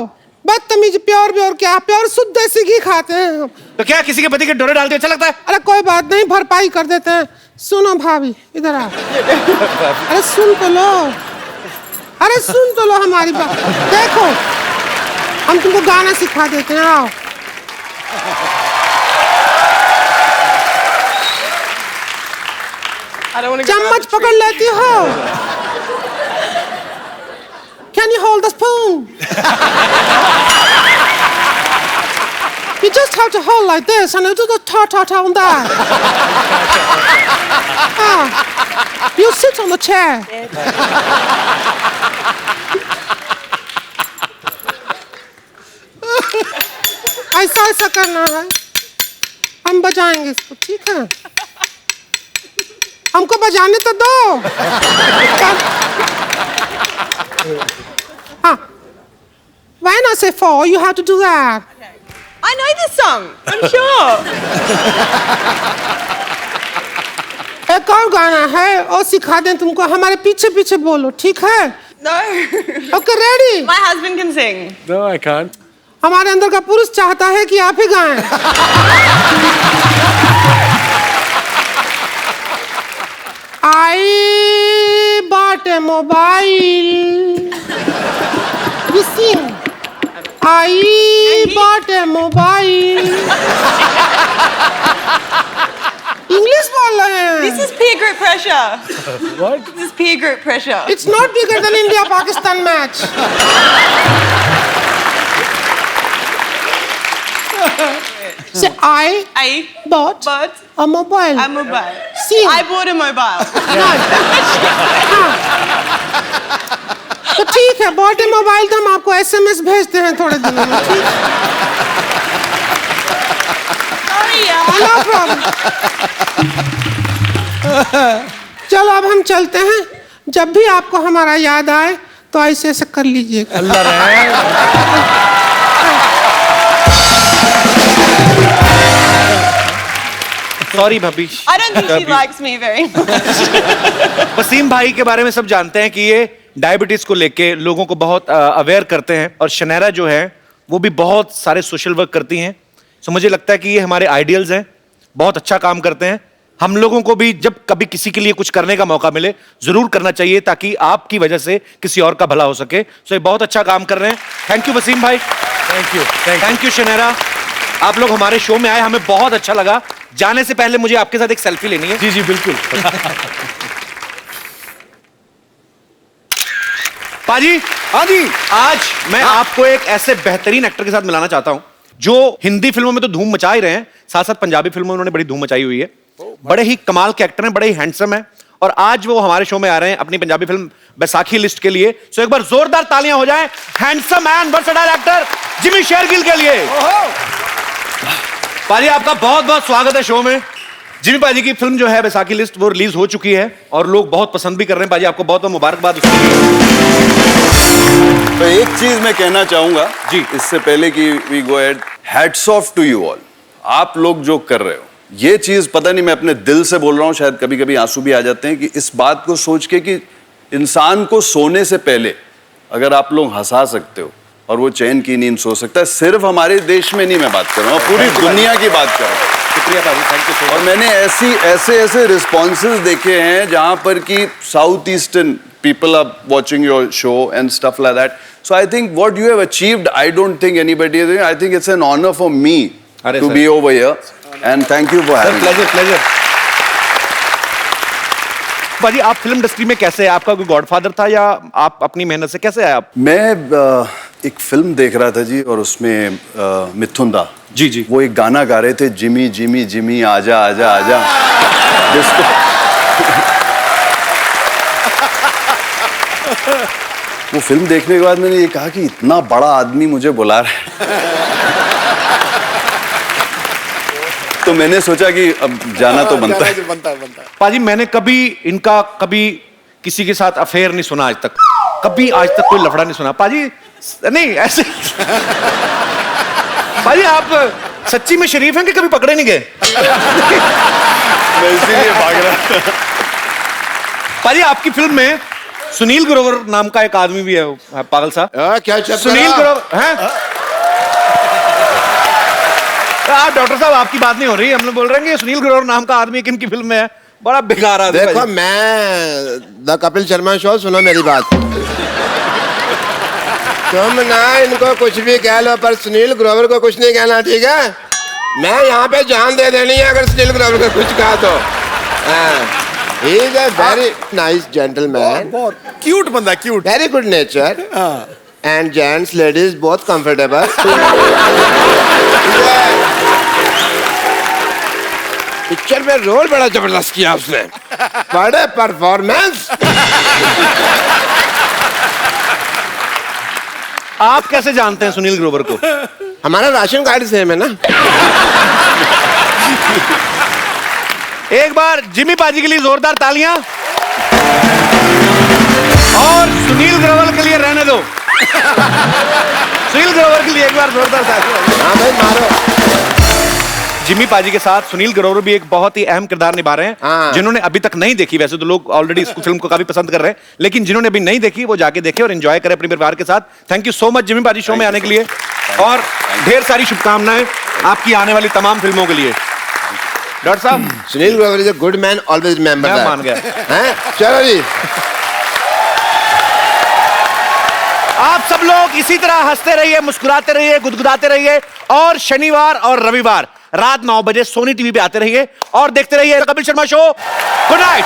बदतमीज. प्योर क्या, प्योर शुद्ध देसी घी खाते हैं हम. तो क्या किसी के पति के डोरे डालते अच्छा लगता है? अरे कोई बात नहीं, भरपाई कर देते हैं. सुनो भाभी, इधर आ. अरे सुन तो लो, अरे सुन तो लो हमारी बात. देखो हम तुमको गाना सिखा देते हैं. आओ. चम्मच पकड़ लेती हो? Can you hold the spoon? You just have to hold like this and you do the ta on that. You sit on the chair. ऐसा करना है. हम बजाएंगे इसको, ठीक है? हमको बजाने तो दो. When I say 4, you have to do that. I know this song. I'm sure. एक और गाना है, और सिखा दें तुमको. हमारे पीछे पीछे बोलो, ठीक है? No. Okay, ready? My husband can sing. No, I can't. हमारे अंदर का पुरुष चाहता है कि आप ही गाएं. I bought a mobile. You sing. I bought a mobile. English बोल रहे हैं. This is peer group pressure. What? This is peer group pressure. It's not bigger than India-Pakistan match. Say I bought a mobile. A mobile. Sing. I bought a mobile. तो ठीक है, बॉट ए मोबाइल तो हम आपको SMS भेजते हैं थोड़े दिनों में. ठीक. Sorry, yeah. No problem. चलो अब हम चलते हैं. जब भी आपको हमारा याद आए तो ऐसे ऐसे कर लीजिएगा। अल्लाह रहे। सॉरी भाभी। I don't think she likes me very much. Wasim भाई के बारे में सब जानते हैं कि ये डायबिटीज को लेके लोगों को बहुत अवेयर करते हैं, और शनैरा जो है वो भी बहुत सारे सोशल वर्क करती हैं। सो मुझे लगता है कि ये हमारे आइडियल्स हैं, बहुत अच्छा काम करते हैं। हम लोगों को भी जब कभी किसी के लिए कुछ करने का मौका मिले जरूर करना चाहिए, ताकि आपकी वजह से किसी और का भला हो सके। सो ये बहुत अच्छा काम कर रहे हैं। थैंक यू वसीम भाई। Thank you Shaniera. आप लोग हमारे शो में आए, हमें बहुत अच्छा लगा। जाने से पहले मुझे आपके साथ एक सेल्फी लेनी है। जी जी बिल्कुल। पाजी, हाँ जी, आज मैं आपको एक ऐसे बेहतरीन एक्टर के साथ मिलाना चाहता हूं जो हिंदी फिल्मों में तो धूम मचा ही रहे हैं, साथ साथ पंजाबी फिल्मों में उन्होंने बड़ी धूम मचाई हुई है। बड़े ही कमाल के एक्टर हैं, बड़े ही हैंडसम हैं, और आज वो हमारे शो में आ रहे हैं अपनी पंजाबी फिल्म बैसाखी लिस्ट के लिए। सो एक बार जोरदार तालियां हो जाएं handsome and versatile actor Jimmy Shergill के लिए। पाजी, आपका बहुत बहुत स्वागत है शो में। जिमी पाजी की फिल्म जो है बैसाखी लिस्ट वो रिलीज हो चुकी है और लोग बहुत पसंद भी कर रहे हैं। पाजी, आपको बहुत बहुत मुबारकबाद। तो एक चीज मैं कहना चाहूंगा जी, इससे पहले कि we go ahead, hats off to you all. आप लोग जो कर रहे हो ये चीज, पता नहीं मैं अपने दिल से बोल रहा हूं, शायद कभी कभी आंसू भी आ जाते हैं, कि इस बात को सोच के कि इंसान को सोने से पहले अगर आप लोग हंसा सकते हो और वो चैन की नींद सो सकता है, सिर्फ हमारे देश में नहीं मैं बात कर रहा हूँ, पूरी दुनिया की बात कर रहा हूँ। शुक्रिया भाई, थैंक यू। और मैंने ऐसे रिस्पॉन्सेज देखे हैं जहां पर कि south eastern people are watching your show and stuff like that. So I think what you have achieved, I don't think anybody is. I think it's an honor for me to be over here, and thank you for having me. Pleasure. भाजी, आप फिल्म इंडस्ट्री में कैसे हैं? आपका कोई गॉडफादर था या आप अपनी मेहनत से कैसे आए आप? मैं एक फिल्म देख रहा था जी, और उसमें मिथुन दा जी वो एक गाना गा रहे थे, जिमी जिमी जिमी आजा आजा आजा, जिसको वो फिल्म देखने के बाद मैंने ये कहा कि इतना बड़ा आदमी मुझे बुला रहा है। तो मैंने सोचा कि अब जाना तो बनता है। पाजी, मैंने कभी किसी के साथ अफेयर नहीं सुना आज तक, कभी आज तक कोई लफड़ा नहीं सुना। पाजी नहीं ऐसे पाजी, आप सच्ची में शरीफ हैं कि कभी पकड़े नहीं गए? मैं इसीलिए भाग रहा। पाजी, आपकी फिल्म में सुनील ग्रोवर नाम का एक आदमी भी है, पागल सा। क्या सुनील ग्रोवर हैं? डॉक्टर साहब, आपकी बात नहीं हो रही, हम लोग बोल रहे हैं कि सुनील ग्रोवर नाम का आदमी किन की फिल्म में है, बड़ा बेकार आदमी। देखो, मैं द कपिल शर्मा शो, सुनो मेरी बात। तुम ना इनको कुछ भी कह लो, पर सुनील ग्रोवर को कुछ नहीं कहना, ठीक है? मैं यहाँ पे जान दे देनी है अगर सुनील ग्रोवर को कुछ कहा तो। He is a very nice gentleman. बहुत क्यूट बंदा, cute, very good nature, and gents, ladies both comfortable. Picture में रोल बड़ा जबरदस्त किया उसने, बड़े परफॉर्मेंस। आप कैसे जानते हैं सुनील ग्रोवर को? हमारा राशन कार्ड सेम है ना। एक बार जिमी पाजी के लिए जोरदार तालियां, और सुनील ग्रोवर के लिए रहने दो। सुनील ग्रोवर के लिए एक बार जोरदार तालियां। हाँ भाई, मारो। जिमी पाजी के साथ सुनील ग्रोवर भी एक बहुत ही अहम किरदार निभा रहे हैं। जिन्होंने अभी तक नहीं देखी, वैसे तो लोग ऑलरेडी इस फिल्म को काफी पसंद कर रहे हैं, लेकिन जिन्होंने अभी नहीं देखी वो जाके देखें और एंजॉय करें अपने परिवार के साथ। Thank you so much Jimmy पाजी शो में आने के लिए, और ढेर सारी शुभकामनाएं आपकी आने वाली तमाम फिल्मों के लिए। डॉक्टर साहब, Sunil Grover is a good man, always remember that. मान गया हैं? चलो जी, आप सब लोग इसी तरह हंसते रहिए, मुस्कुराते रहिए, गुदगुदाते रहिए, और शनिवार और रविवार रात 9 बजे सोनी टीवी पे आते रहिए और देखते रहिए Kapil Sharma show. Good night.